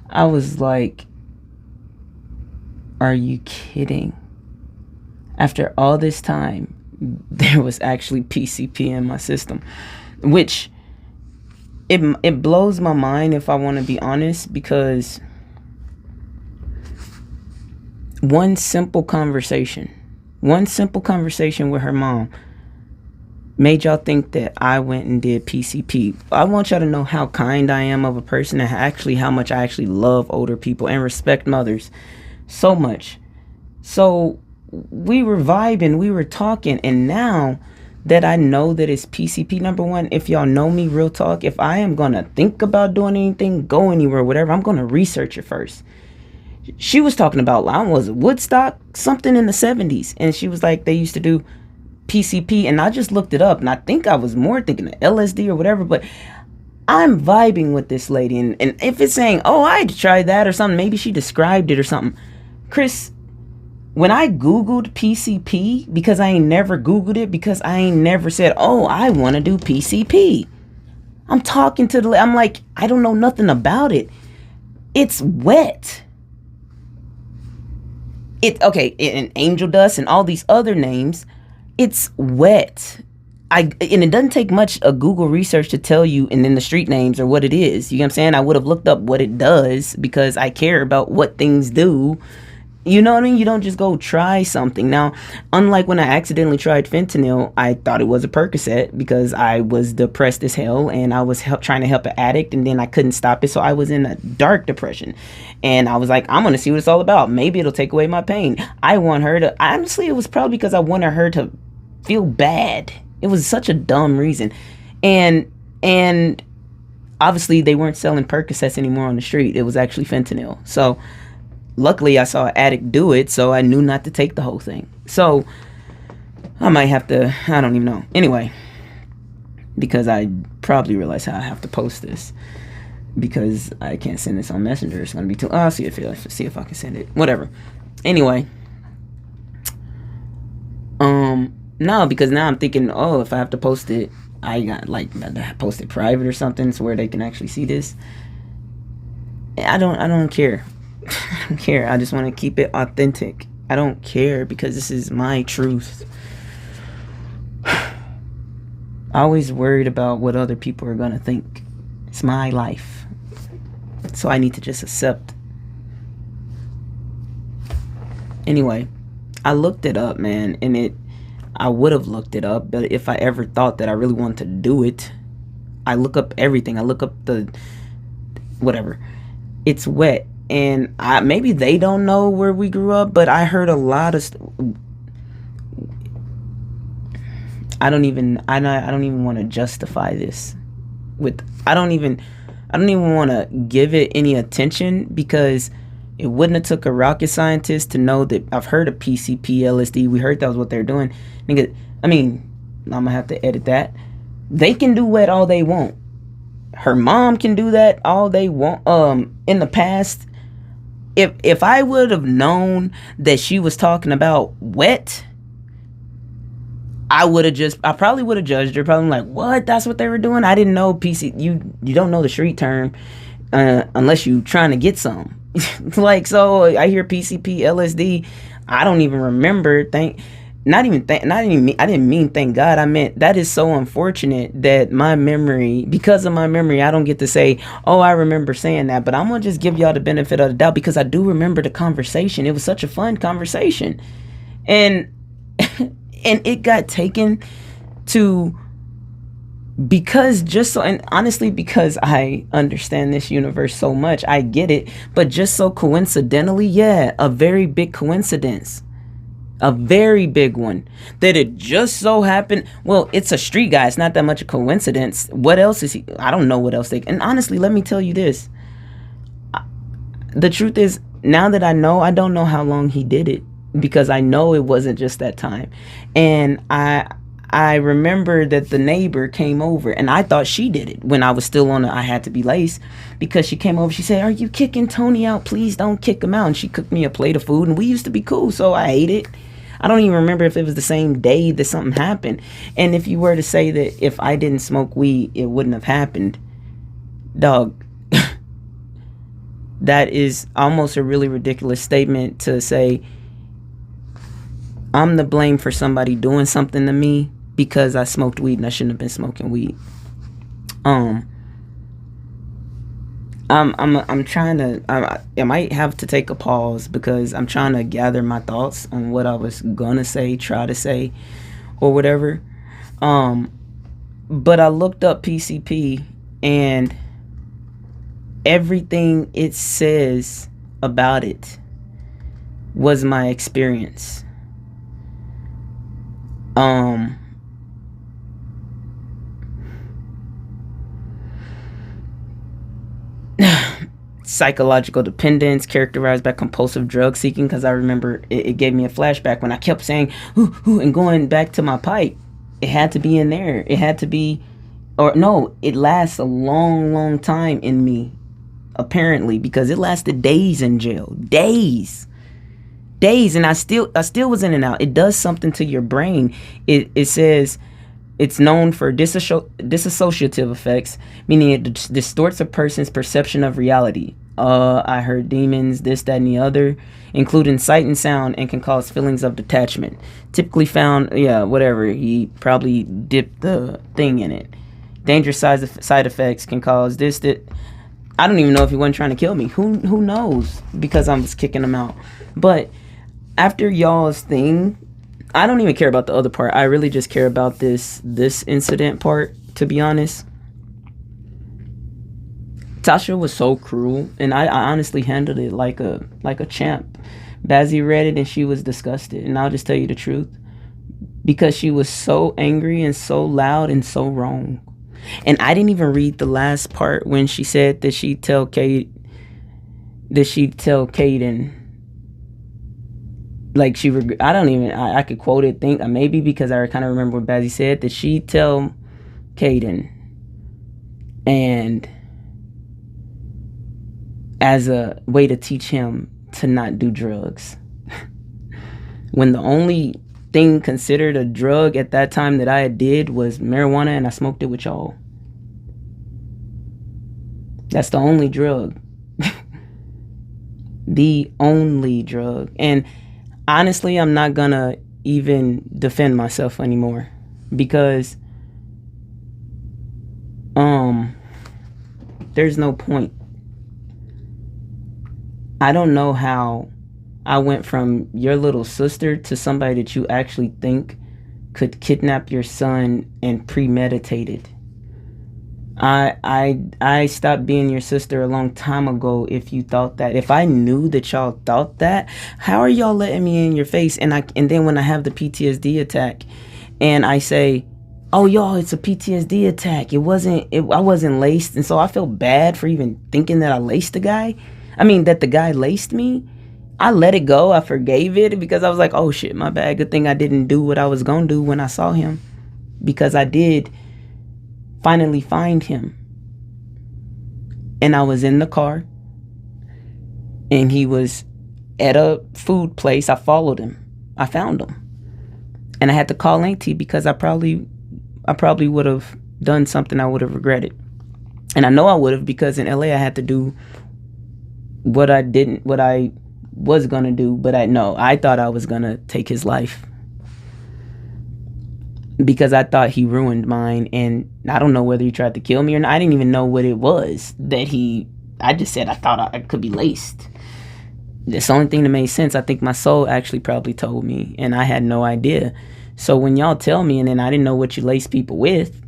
I was like, are you kidding? After all this time, there was actually PCP in my system, which it blows my mind, if I want to be honest, because one simple conversation with her mom made y'all think that I went and did PCP. I want y'all to know how kind I am of a person, and actually how much I actually love older people and respect mothers so much. So we were vibing, we were talking, and now that I know that it's PCP, number one, if y'all know me, real talk, if I am gonna think about doing anything, go anywhere, whatever, I'm gonna research it first. She was talking about, was it Woodstock, something in the 70s, and she was like, they used to do PCP, and I just looked it up, and I think I was more thinking of LSD or whatever, but I'm vibing with this lady, and if it's saying, oh, I'd try that or something, maybe she described it or something. Chris, when I Googled PCP, because I ain't never Googled it, because I ain't never said, oh, I want to do PCP. I'm talking to I'm like, I don't know nothing about it. It's wet. And angel dust and all these other names, it's wet. And it doesn't take much of Google research to tell you, and then the street names or what it is. You know what I'm saying? I would have looked up what it does because I care about what things do. You know what I mean? You don't just go try something. Now, unlike when I accidentally tried fentanyl, I thought it was a Percocet because I was depressed as hell, and I was trying to help an addict, and then I couldn't stop it. So I was in a dark depression, and I was like, I'm going to see what it's all about. Maybe it'll take away my pain. I want her to, honestly, it was probably because I wanted her to feel bad. It was such a dumb reason. And obviously they weren't selling Percocets anymore on the street. It was actually fentanyl. So luckily I saw an addict do it, so I knew not to take the whole thing. So I might have to, I don't even know. Anyway, because I probably realize how I have to post this, because I can't send this on Messenger. It's going to be too, I'll see if I can send it. Whatever. Anyway. No, because now I'm thinking, oh, if I have to post it, I got post it private or something, so where they can actually see this. I don't care. I don't care. I just want to keep it authentic. I don't care because this is my truth. I always worried about what other people are gonna think. It's my life, so I need to just accept. Anyway, I looked it up, man, and I would have looked it up, but if I ever thought that I really wanted to do it, I look up everything. I look up the whatever. It's wet, and maybe they don't know where we grew up, but I heard a lot of. I don't even want to justify this with. I don't even want to give it any attention, because it wouldn't have took a rocket scientist to know that I've heard of PCP, LSD. We heard that was what they're doing. Nigga, I mean, I'm going to have to edit that. They can do wet all they want. Her mom can do that all they want. In the past, if I would have known that she was talking about wet, I probably would have judged her. Probably like, what? That's what they were doing? I didn't know PC. You don't know the street term unless you trying to get some. Like, so I hear PCP, LSD. I don't even remember. I didn't mean thank God. I meant that is so unfortunate that my memory, because of my memory, I don't get to say, oh, I remember saying that. But I'm gonna just give y'all the benefit of the doubt because I do remember the conversation. It was such a fun conversation, and and it got taken to, because just so, and honestly, because I understand this universe so much, I get it. But just so coincidentally, yeah, a very big coincidence, a very big one, that it just so happened. Well, it's a street guy. It's not that much a coincidence. What else is he? I don't know what else they. And honestly, let me tell you this. The truth is, now that I know, I don't know how long he did it, because I know it wasn't just that time. And I remember that the neighbor came over, and I thought she did it when I was still on I had to be laced, because she came over. She said, "Are you kicking Tony out? Please don't kick him out." And she cooked me a plate of food, and we used to be cool, so I ate it. I don't even remember if it was the same day that something happened. And if you were to say that if I didn't smoke weed, it wouldn't have happened, dog, that is almost a really ridiculous statement to say I'm the blame for somebody doing something to me because I smoked weed and I shouldn't have been smoking weed. I'm trying to, I might have to take a pause because I'm trying to gather my thoughts on what I was gonna say, try to say, or whatever. But I looked up PCP, and everything it says about it was my experience. Psychological dependence characterized by compulsive drug seeking, because I remember it gave me a flashback when I kept saying ooh, ooh, and going back to my pipe. It had to be in there. It had to be, or no, it lasts a long time in me, apparently, because it lasted days in jail. Days, and I still was in and out. It does something to your brain. It says it's known for dissociative effects, meaning it distorts a person's perception of reality. I heard demons, this, that, and the other, including sight and sound, and can cause feelings of detachment. Typically found, whatever, he probably dipped the thing in it. Dangerous side effects can cause this, that. I don't even know if he wasn't trying to kill me. Who knows? Because I was kicking him out. But after y'all's thing, I don't even care about the other part. I really just care about this incident part, to be honest. Tasha was so cruel, and I honestly handled it like a champ. Bazzy read it and she was disgusted, and I'll just tell you the truth, because she was so angry and so loud and so wrong. And I didn't even read the last part when she said that she'd tell Caden, like I could quote it, think maybe, because I kind of remember what Bazzy said, that she'd tell Caden, and as a way to teach him to not do drugs. When the only thing considered a drug at that time that I did was marijuana, and I smoked it with y'all. That's the only drug. The only drug. And honestly, I'm not gonna even defend myself anymore, because there's no point. I don't know how I went from your little sister to somebody that you actually think could kidnap your son and premeditate it. I stopped being your sister a long time ago. If you thought that, if I knew that y'all thought that, how are y'all letting me in your face? And then when I have the PTSD attack, and I say, "Oh, y'all, it's a PTSD attack. I wasn't laced," and so I feel bad for even thinking that I laced the guy. I mean, that the guy laced me. I let it go. I forgave it because I was like, oh shit, my bad. Good thing I didn't do what I was gonna do when I saw him, because I did finally find him. And I was in the car, and he was at a food place. I followed him. I found him, and I had to call Auntie because I probably would have done something I would have regretted. And I know I would have, because in LA I had to do what I was gonna do, but I thought I was gonna take his life because I thought he ruined mine, and I don't know whether he tried to kill me or not. I didn't even know what it was that I just said I thought I could be laced. It's the only thing that made sense. I think my soul actually probably told me, and I had no idea. So when y'all tell me, and then I didn't know what you lace people with,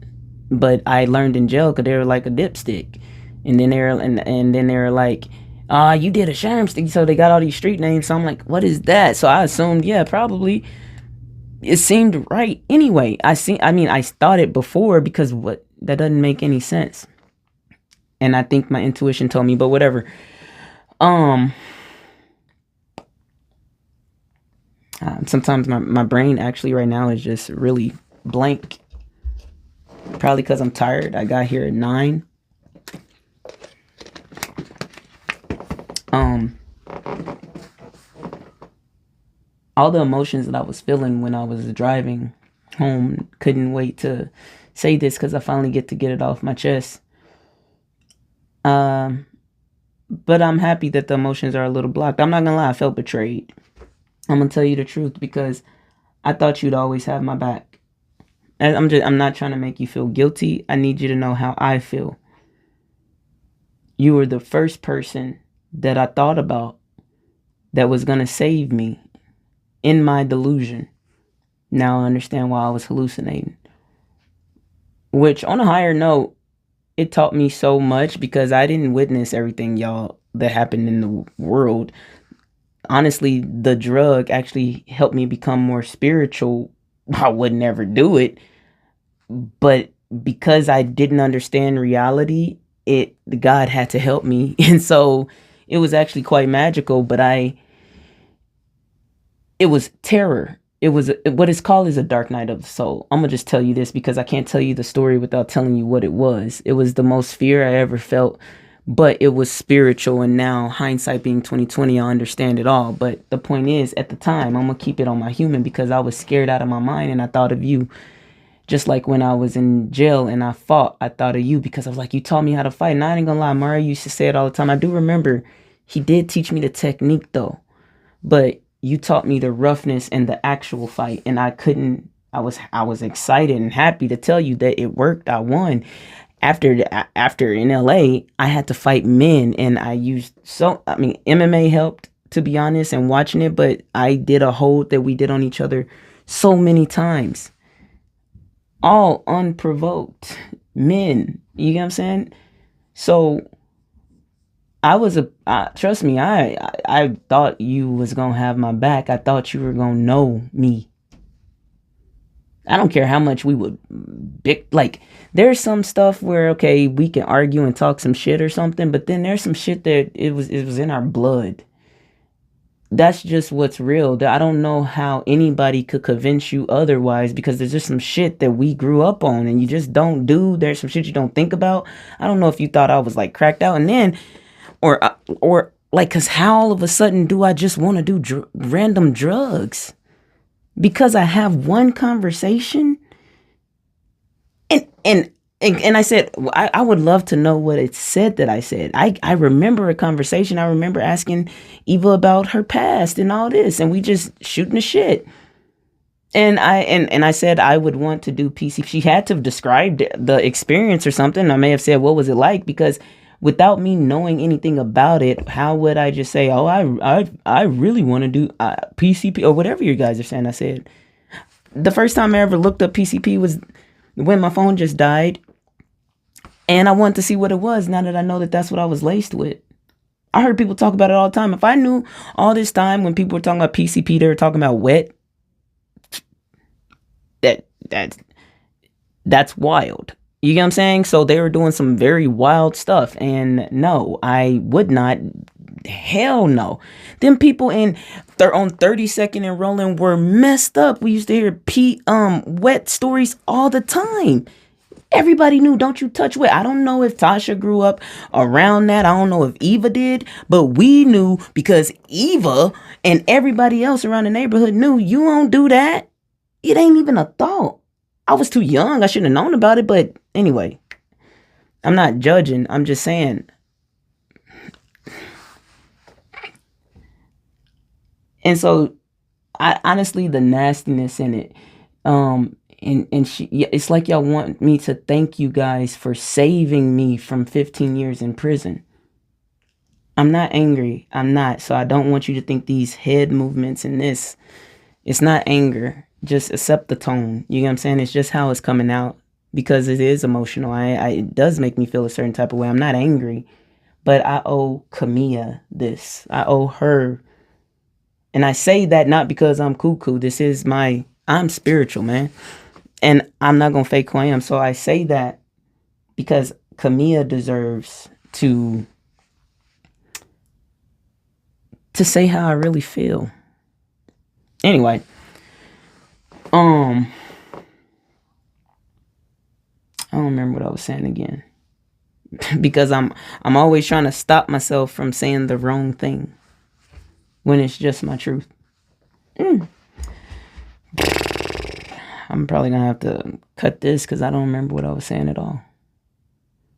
but I learned in jail because they were like a dipstick, and then they were like, you did a sham stick, so they got all these street names. So I'm like, what is that? So I assumed, yeah, probably. It seemed right anyway. I thought it before because that doesn't make any sense. And I think my intuition told me, but whatever. Sometimes my brain actually right now is just really blank. Probably because I'm tired. I got here at 9. All the emotions that I was feeling when I was driving home, couldn't wait to say this because I finally get to get it off my chest. But I'm happy that the emotions are a little blocked. I'm not gonna lie, I felt betrayed. I'm gonna tell you the truth because I thought you'd always have my back. I'm not trying to make you feel guilty. I need you to know how I feel. You were the first person that I thought about that was gonna save me in my delusion. Now I understand why I was hallucinating. Which, on a higher note, it taught me so much because I didn't witness everything, y'all, that happened in the world. Honestly, the drug actually helped me become more spiritual. I would never do it. But because I didn't understand reality, God had to help me. And so it was actually quite magical, but it was terror. It was what it's called is a dark night of the soul. I'm gonna just tell you this because I can't tell you the story without telling you what it was. It was the most fear I ever felt, but it was spiritual. And now, hindsight being 2020, I understand it all. But the point is, at the time, I'm gonna keep it on my human because I was scared out of my mind and I thought of you. Just like when I was in jail and I fought, I thought of you because I was like, you taught me how to fight. And I ain't gonna lie, Mario used to say it all the time. I do remember he did teach me the technique though, but you taught me the roughness and the actual fight, and I was excited and happy to tell you that it worked. I won. After in LA, I had to fight men, and MMA helped, to be honest, and watching it, but I did a hold that we did on each other so many times. All unprovoked men. You get what I'm saying? So trust me, I thought you was gonna have my back. I thought you were gonna know me. I don't care how much we would there's some stuff where, okay, we can argue and talk some shit or something, but then there's some shit that it was in our blood. That's just what's real. I don't know how anybody could convince you otherwise because there's just some shit that we grew up on and you just don't do. There's some shit you don't think about. I don't know if you thought I was like cracked out, and then or like, cause how all of a sudden do I just want to do random drugs because I have one conversation? And I said, I would love to know what it said that I said. I remember a conversation. I remember asking Eva about her past and all this, and we just shooting the shit. And I said I would want to do PCP. She had to have described the experience or something. I may have said, what was it like? Because without me knowing anything about it, how would I just say, oh, I really want to do PCP or whatever you guys are saying? I said, the first time I ever looked up PCP was when my phone just died. And I wanted to see what it was now that I know that that's what I was laced with. I heard people talk about it all the time. If I knew all this time when people were talking about PCP, they were talking about wet. That's wild. You get what I'm saying? So they were doing some very wild stuff. And no, I would not. Hell no. Them people on 32nd and Rolling were messed up. We used to hear wet stories all the time. Everybody knew, don't you touch wet. I don't know if Tasha grew up around that. I don't know if Eva did, but we knew because Eva and everybody else around the neighborhood knew you don't do that. It ain't even a thought. I was too young. I shouldn't have known about it. But anyway, I'm not judging. I'm just saying And so I honestly, the nastiness in it, and she, yeah, it's like y'all want me to thank you guys for saving me from 15 years in prison. I'm not angry. I'm not. So I don't want you to think these head movements and this, it's not anger. Just accept the tone. You know what I'm saying? It's just how it's coming out because it is emotional. It does make me feel a certain type of way. I'm not angry, but I owe Camilla this. I owe her. And I say that not because I'm cuckoo. I'm spiritual, man. And I'm not going to fake who I am. So I say that because Camilla deserves to say how I really feel. Anyway, I don't remember what I was saying again. Because I'm always trying to stop myself from saying the wrong thing when it's just my truth. I'm probably gonna have to cut this because I don't remember what I was saying at all.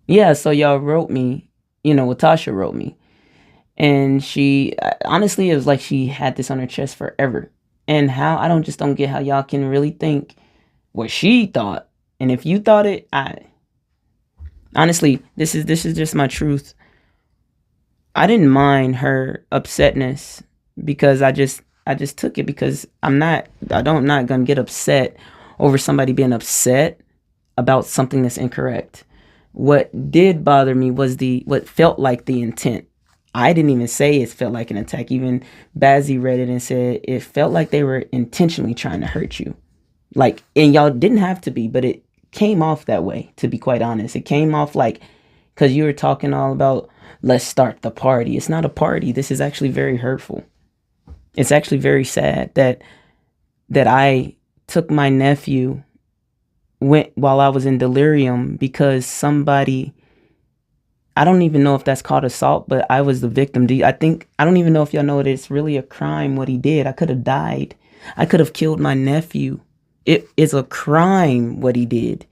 Yeah, so y'all wrote me, Tasha wrote me. And she, honestly, it was like she had this on her chest forever. And how, I don't get how y'all can really think what she thought. And if you thought it, honestly, this is just my truth. I didn't mind her upsetness because I just took it because I'm not gonna get upset over somebody being upset about something that's incorrect. What did bother me was what felt like the intent. I didn't even say it felt like an attack. Even Bazzi read it and said it felt like they were intentionally trying to hurt you. Like, and y'all didn't have to be, but it came off that way, to be quite honest. It came off like, because you were talking all about, let's start the party. It's not a party. This is actually very hurtful. It's actually very sad that I took my nephew while I was in delirium because somebody, I don't even know if that's called assault, but I was the victim. I don't even know if y'all know that it's really a crime what he did. I could have died. I could have killed my nephew. It is a crime what he did.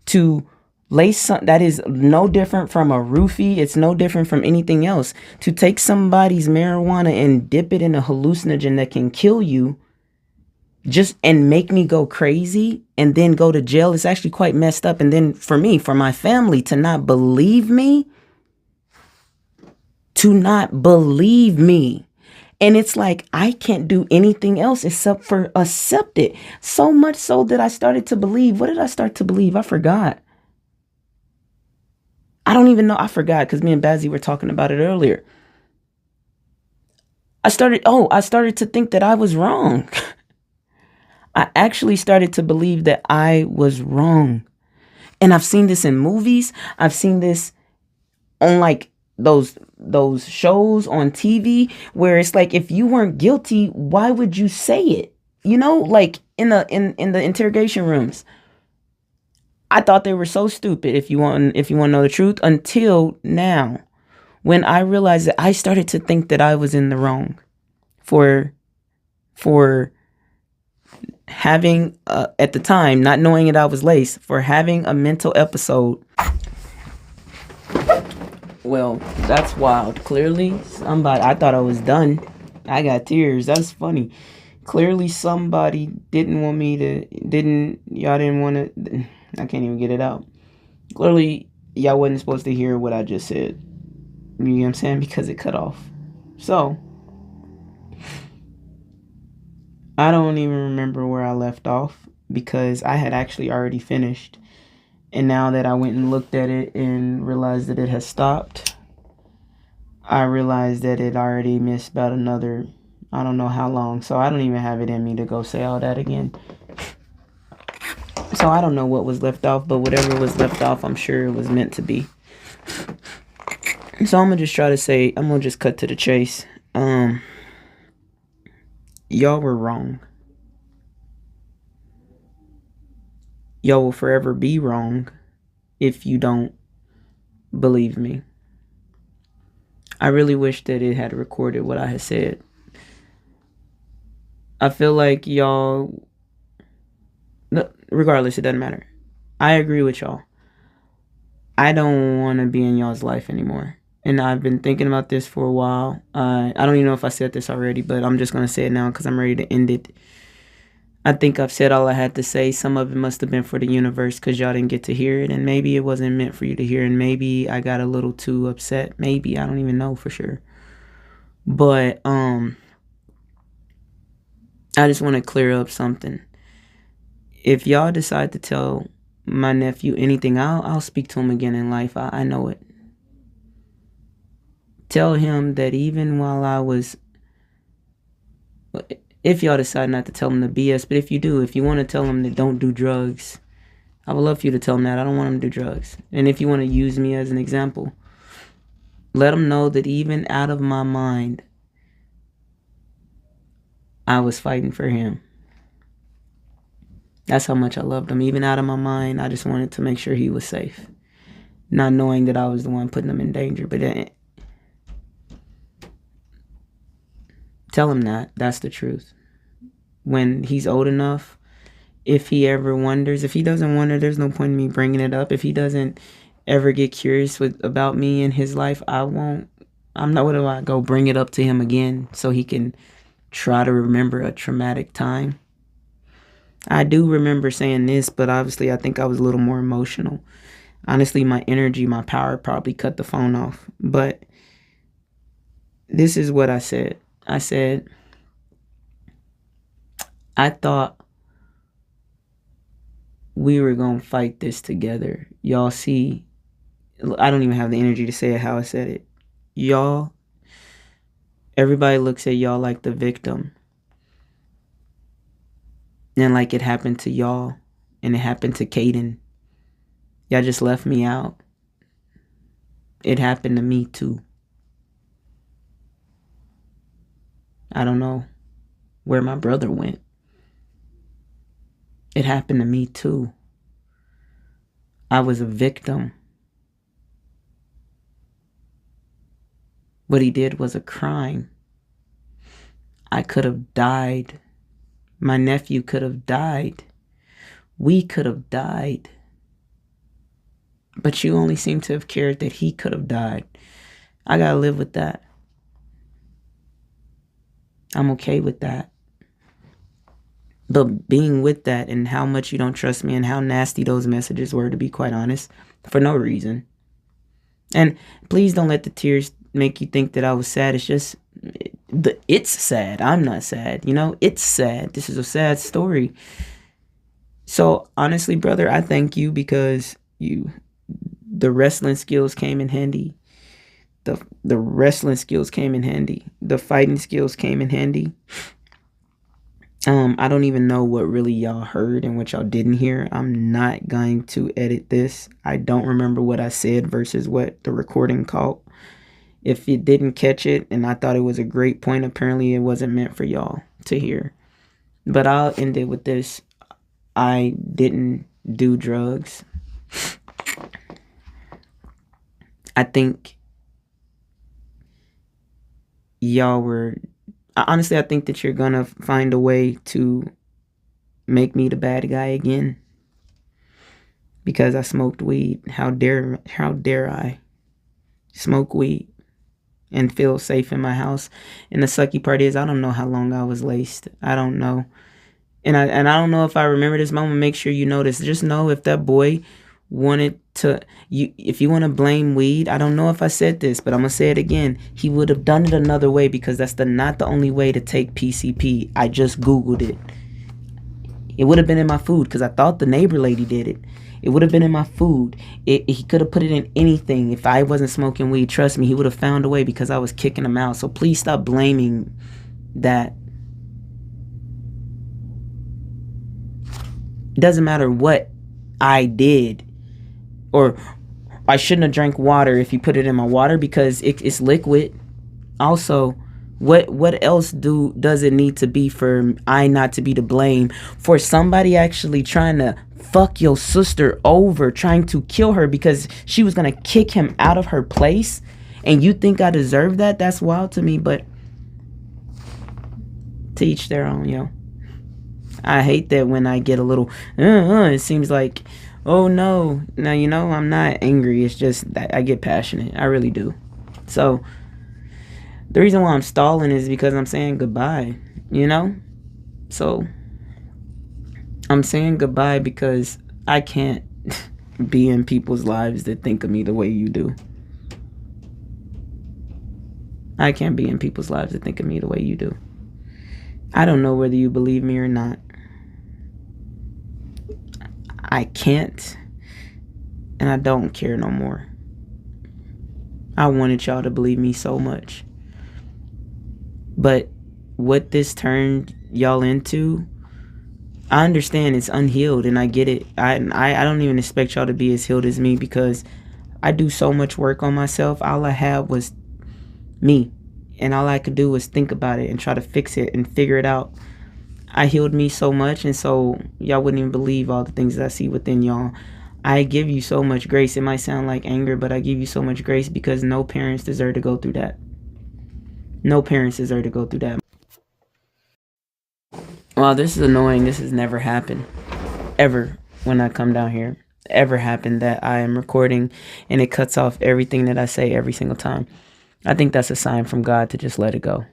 To that is no different from a roofie. It's no different from anything else. To take somebody's marijuana and dip it in a hallucinogen that can kill you and make me go crazy and then go to jail is actually quite messed up. And then for my family to not believe me, and it's like I can't do anything else except for accept it. So much so that I started to believe. What did I start to believe? I forgot. I don't even know. I forgot because me and Bazzi were talking about it earlier. I started to think that I was wrong. I actually started to believe that I was wrong. And I've seen this in movies. I've seen this on like those shows on TV where it's like, if you weren't guilty, why would you say it? Like in the interrogation rooms. I thought they were so stupid, if you want to know the truth, until now, when I realized that I started to think that I was in the wrong for having, at the time, not knowing that I was laced, for having a mental episode. Well, that's wild. Clearly, I thought I was done. I got tears. That's funny. Clearly, somebody y'all didn't want to, I can't even get it out. Clearly, y'all wasn't supposed to hear what I just said. You know what I'm saying? Because it cut off. So, I don't even remember where I left off because I had actually already finished. And now that I went and looked at it and realized that it has stopped, I realized that it already missed about another, I don't know how long. So I don't even have it in me to go say all that again. So I don't know what was left off, but whatever was left off, I'm sure it was meant to be. So I'm going to just cut to the chase. Y'all were wrong. Y'all will forever be wrong if you don't believe me. I really wish that it had recorded what I had said. I feel like y'all, regardless, it doesn't matter. I agree with y'all. I don't want to be in y'all's life anymore. and I've been thinking about this for a while. I don't even know if I said this already, but I'm just going to say it now because I'm ready to end it. I think I've said all I had to say. Some of it must have been for the universe because y'all didn't get to hear it, and maybe it wasn't meant for you to hear, and maybe I got a little too upset. Maybe, I don't even know for sure. But I just want to clear up something. If y'all decide to tell my nephew anything, I'll speak to him again in life. I know it. Tell him that even while I was, if y'all decide not to tell him the BS, but if you do, if you want to tell him that don't do drugs, I would love for you to tell him that. I don't want him to do drugs. And if you want to use me as an example, let him know that even out of my mind, I was fighting for him. That's how much I loved him. Even out of my mind, I just wanted to make sure he was safe. Not knowing that I was the one putting him in danger. But tell him that. That's the truth. When he's old enough, if he ever wonders, if he doesn't wonder, there's no point in me bringing it up. If he doesn't ever get curious about me in his life, I'm not going to go bring it up to him again so he can try to remember a traumatic time. I do remember saying this, but obviously I think I was a little more emotional. Honestly, my energy, my power probably cut the phone off. But this is what I said. I said, I thought we were going to fight this together. Y'all see, I don't even have the energy to say it how I said it. Y'all, everybody looks at y'all like the victim. And like it happened to y'all. And it happened to Caden. Y'all just left me out. It happened to me too. I don't know where my brother went. It happened to me too. I was a victim. What he did was a crime. I could have died. My nephew could have died. We could have died. But you only seem to have cared that he could have died. I gotta live with that. I'm okay with that. But being with that and how much you don't trust me and how nasty those messages were, to be quite honest, for no reason. And please don't let the tears make you think that I was sad. It's just, it's sad. I'm not sad. It's sad. This is a sad story. So honestly, brother, I thank you because the wrestling skills came in handy. The wrestling skills came in handy. The fighting skills came in handy. I don't even know what really y'all heard and what y'all didn't hear. I'm not going to edit this. I don't remember what I said versus what the recording caught. If you didn't catch it and I thought it was a great point, apparently it wasn't meant for y'all to hear. But I'll end it with this. I didn't do drugs. I think y'all were... Honestly, I think that you're going to find a way to make me the bad guy again. Because I smoked weed. How dare I smoke weed and feel safe in my house? And the sucky part is I don't know how long I was laced. I don't know. And I don't know if I remember this moment. Make sure you know this. Just know if that boy wanted to, if you want to blame weed, I don't know if I said this, but I'm gonna say it again. He would have done it another way because that's not the only way to take PCP. I just Googled it. It would have been in my food because I thought the neighbor lady did it. It would have been in my food. He could have put it in anything. If I wasn't smoking weed, trust me, he would have found a way because I was kicking him out. So please stop blaming that. It doesn't matter what I did. Or I shouldn't have drank water if you put it in my water because it's liquid. Also, what else does it need to be for I not to be to blame for somebody actually trying to fuck your sister over, trying to kill her because she was gonna kick him out of her place, and you think I deserve that? That's wild to me. But to each their own, yo. I hate that when I get a little it seems like, oh no. Now, I'm not angry. It's just that I get passionate. I really do. So the reason why I'm stalling is because I'm saying goodbye, you know? So I'm saying goodbye because I can't be in people's lives that think of me the way you do. I can't be in people's lives that think of me the way you do. I don't know whether you believe me or not. I can't, and I don't care no more. I wanted y'all to believe me so much. But what this turned y'all into, I understand it's unhealed, and I get it. I don't even expect y'all to be as healed as me, because I do so much work on myself. All I had was me, and all I could do was think about it and try to fix it and figure it out. I healed me so much, and so y'all wouldn't even believe all the things that I see within y'all. I give you so much grace. It might sound like anger, but I give you so much grace because no parents deserve to go through that. No parents deserve to go through that. Wow, this is annoying. This has never happened. Ever when I come down here. Ever happened that I am recording and it cuts off everything that I say every single time. I think that's a sign from God to just let it go.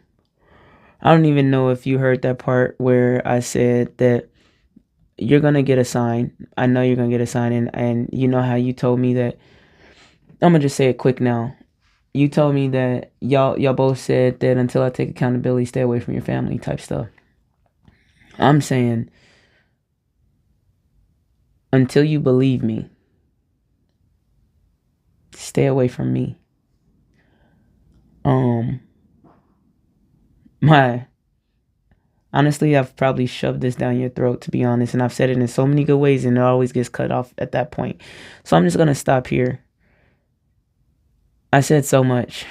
I don't even know if you heard that part where I said that you're going to get a sign. I know you're going to get a sign. And you know how you told me that. I'm going to just say it quick now. You told me that y'all both said that until I take accountability, stay away from your family type stuff. I'm saying until you believe me, stay away from me. Honestly, I've probably shoved this down your throat, to be honest, and I've said it in so many good ways, and it always gets cut off at that point. So I'm just gonna stop here. I said so much,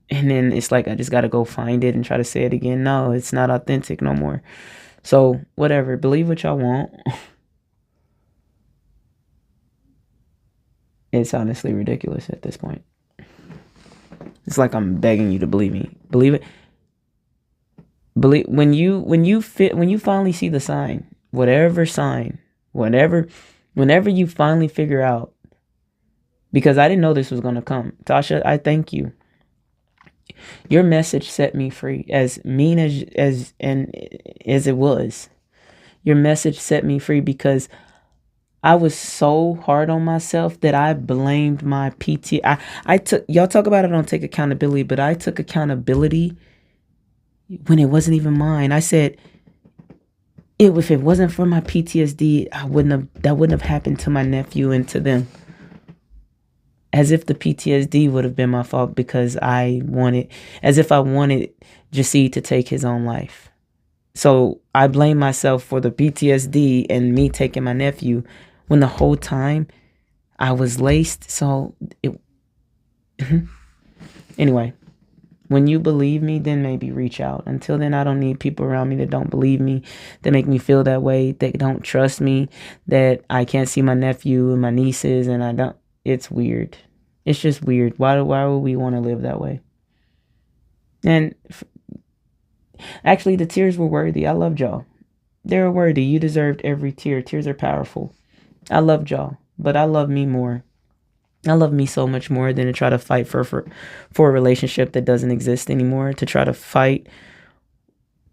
and then it's like I just gotta go find it and try to say it again. No, it's not authentic no more. So whatever, believe what y'all want. It's honestly ridiculous at this point. It's like I'm begging you to believe me. Believe it. Believe when you finally see the sign, whatever sign, whenever you finally figure out, because I didn't know this was gonna come. Tasha, I thank you. Your message set me free. As mean as it was, your message set me free, because I was so hard on myself that I blamed my PT. I took, y'all talk about it, I don't take accountability, but I took accountability when it wasn't even mine. I said, if it wasn't for my PTSD, that wouldn't have happened to my nephew and to them. As if the PTSD would have been my fault, because as if I wanted Jassid to take his own life. So I blame myself for the PTSD and me taking my nephew, when the whole time I was laced. So anyway, when you believe me, then maybe reach out. Until then, I don't need people around me that don't believe me, that make me feel that way, that don't trust me, that I can't see my nephew and my nieces, and I don't. It's weird. It's just weird. Why would we want to live that way? And actually, the tears were worthy. I loved y'all. They were worthy. You deserved every tear. Tears are powerful. I loved y'all, but I love me more. I love me so much more than to try to fight for a relationship that doesn't exist anymore, to try to fight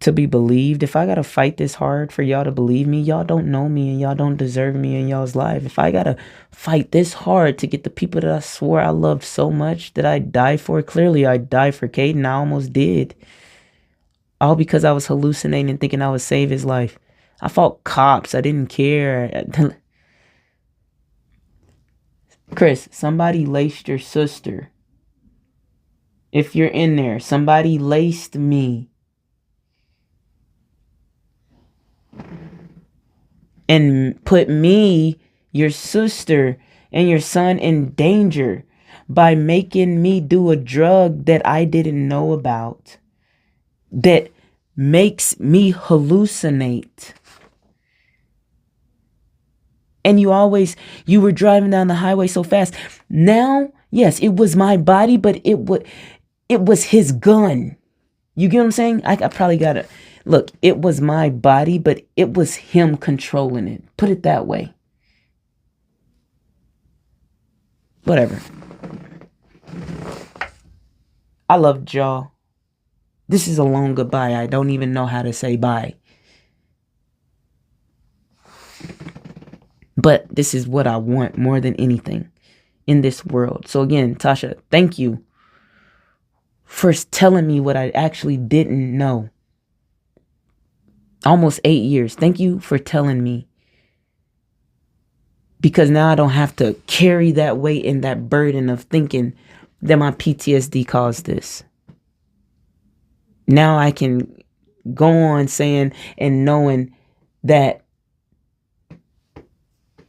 to be believed. If I gotta fight this hard for y'all to believe me, y'all don't know me and y'all don't deserve me in y'all's life. If I gotta fight this hard to get the people that I swore I loved so much, that I died for, clearly I died for Caden. I almost did. All because I was hallucinating and thinking I would save his life. I fought cops. I didn't care. Chris, somebody laced your sister. If you're in there, somebody laced me. And put me, your sister, and your son in danger by making me do a drug that I didn't know about, that makes me hallucinate. And you were driving down the highway so fast. Now, yes, it was my body, but it was his gun. You get what I'm saying? I probably gotta look. It was my body, but it was him controlling it. Put it that way. Whatever. I loved y'all. This is a long goodbye. I don't even know how to say bye. But this is what I want more than anything in this world. So again, Tasha, thank you for telling me what I actually didn't know. Almost 8 years. Thank you for telling me. Because now I don't have to carry that weight and that burden of thinking that my PTSD caused this. Now I can go on saying and knowing that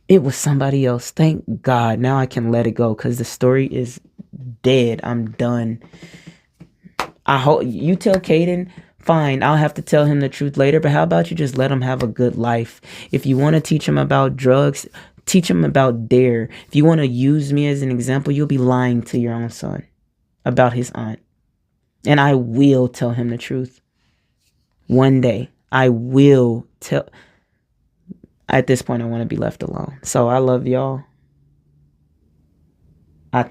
it was somebody else. Thank God. Now I can let it go because the story is dead. I'm done. I hope you tell Caden, fine, I'll have to tell him the truth later, but how about you just let him have a good life? If you want to teach him about drugs, teach him about dare. If you want to use me as an example, you'll be lying to your own son about his aunt. And I will tell him the truth. One day, I will tell. At this point, I want to be left alone. So I love y'all. I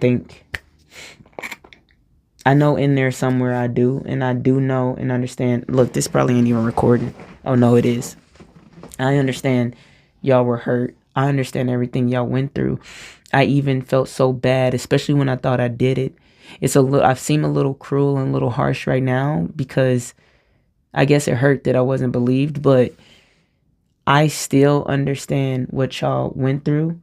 know in there somewhere I do. And I do know and understand. Look, this probably ain't even recording. Oh, no, it is. I understand y'all were hurt. I understand everything y'all went through. I even felt so bad, especially when I thought I did it. I've seemed a little cruel and a little harsh right now because I guess it hurt that I wasn't believed, but I still understand what y'all went through.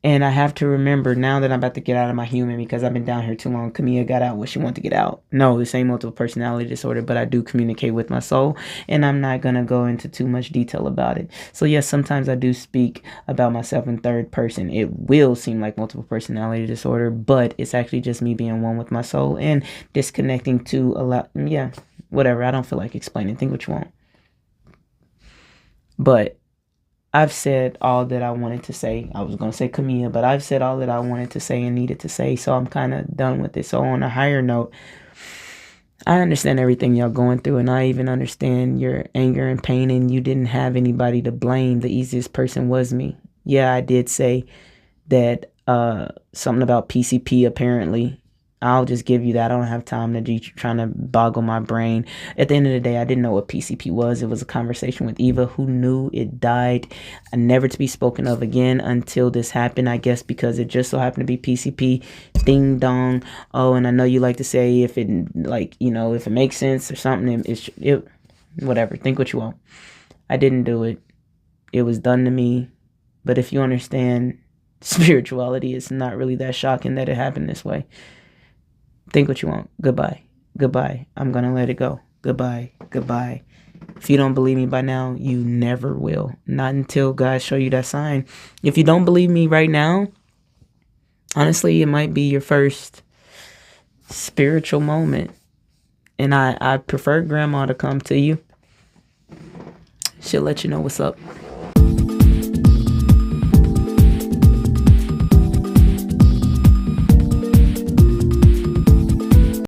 And I have to remember now that I'm about to get out of my human because I've been down here too long. Camilla got out what she wanted to get out. No, this ain't multiple personality disorder, but I do communicate with my soul. And I'm not going to go into too much detail about it. So yes, sometimes I do speak about myself in third person. It will seem like multiple personality disorder, but it's actually just me being one with my soul and disconnecting to a lot. Yeah, whatever. I don't feel like explaining. Think what you want. But I've said all that I wanted to say. I was going to say Camilla, but I've said all that I wanted to say and needed to say. So I'm kind of done with it. So on a higher note, I understand everything y'all going through. And I even understand your anger and pain. And you didn't have anybody to blame. The easiest person was me. Yeah, I did say that something about PCP apparently. I'll just give you that. I don't have time to be trying to boggle my brain. At the end of the day, I didn't know what PCP was. It was a conversation with Eva who knew it died, never to be spoken of again until this happened, I guess, because it just so happened to be PCP. Ding dong. Oh, and I know you like to say if it, like, you know, if it makes sense or something, it whatever. Think what you want. I didn't do it. It was done to me. But if you understand spirituality, it's not really that shocking that it happened this way. Think what you want. Goodbye. Goodbye. I'm going to let it go. Goodbye. Goodbye. If you don't believe me by now, you never will. Not until God show you that sign. If you don't believe me right now, honestly, it might be your first spiritual moment. And I prefer grandma to come to you. She'll let you know what's up.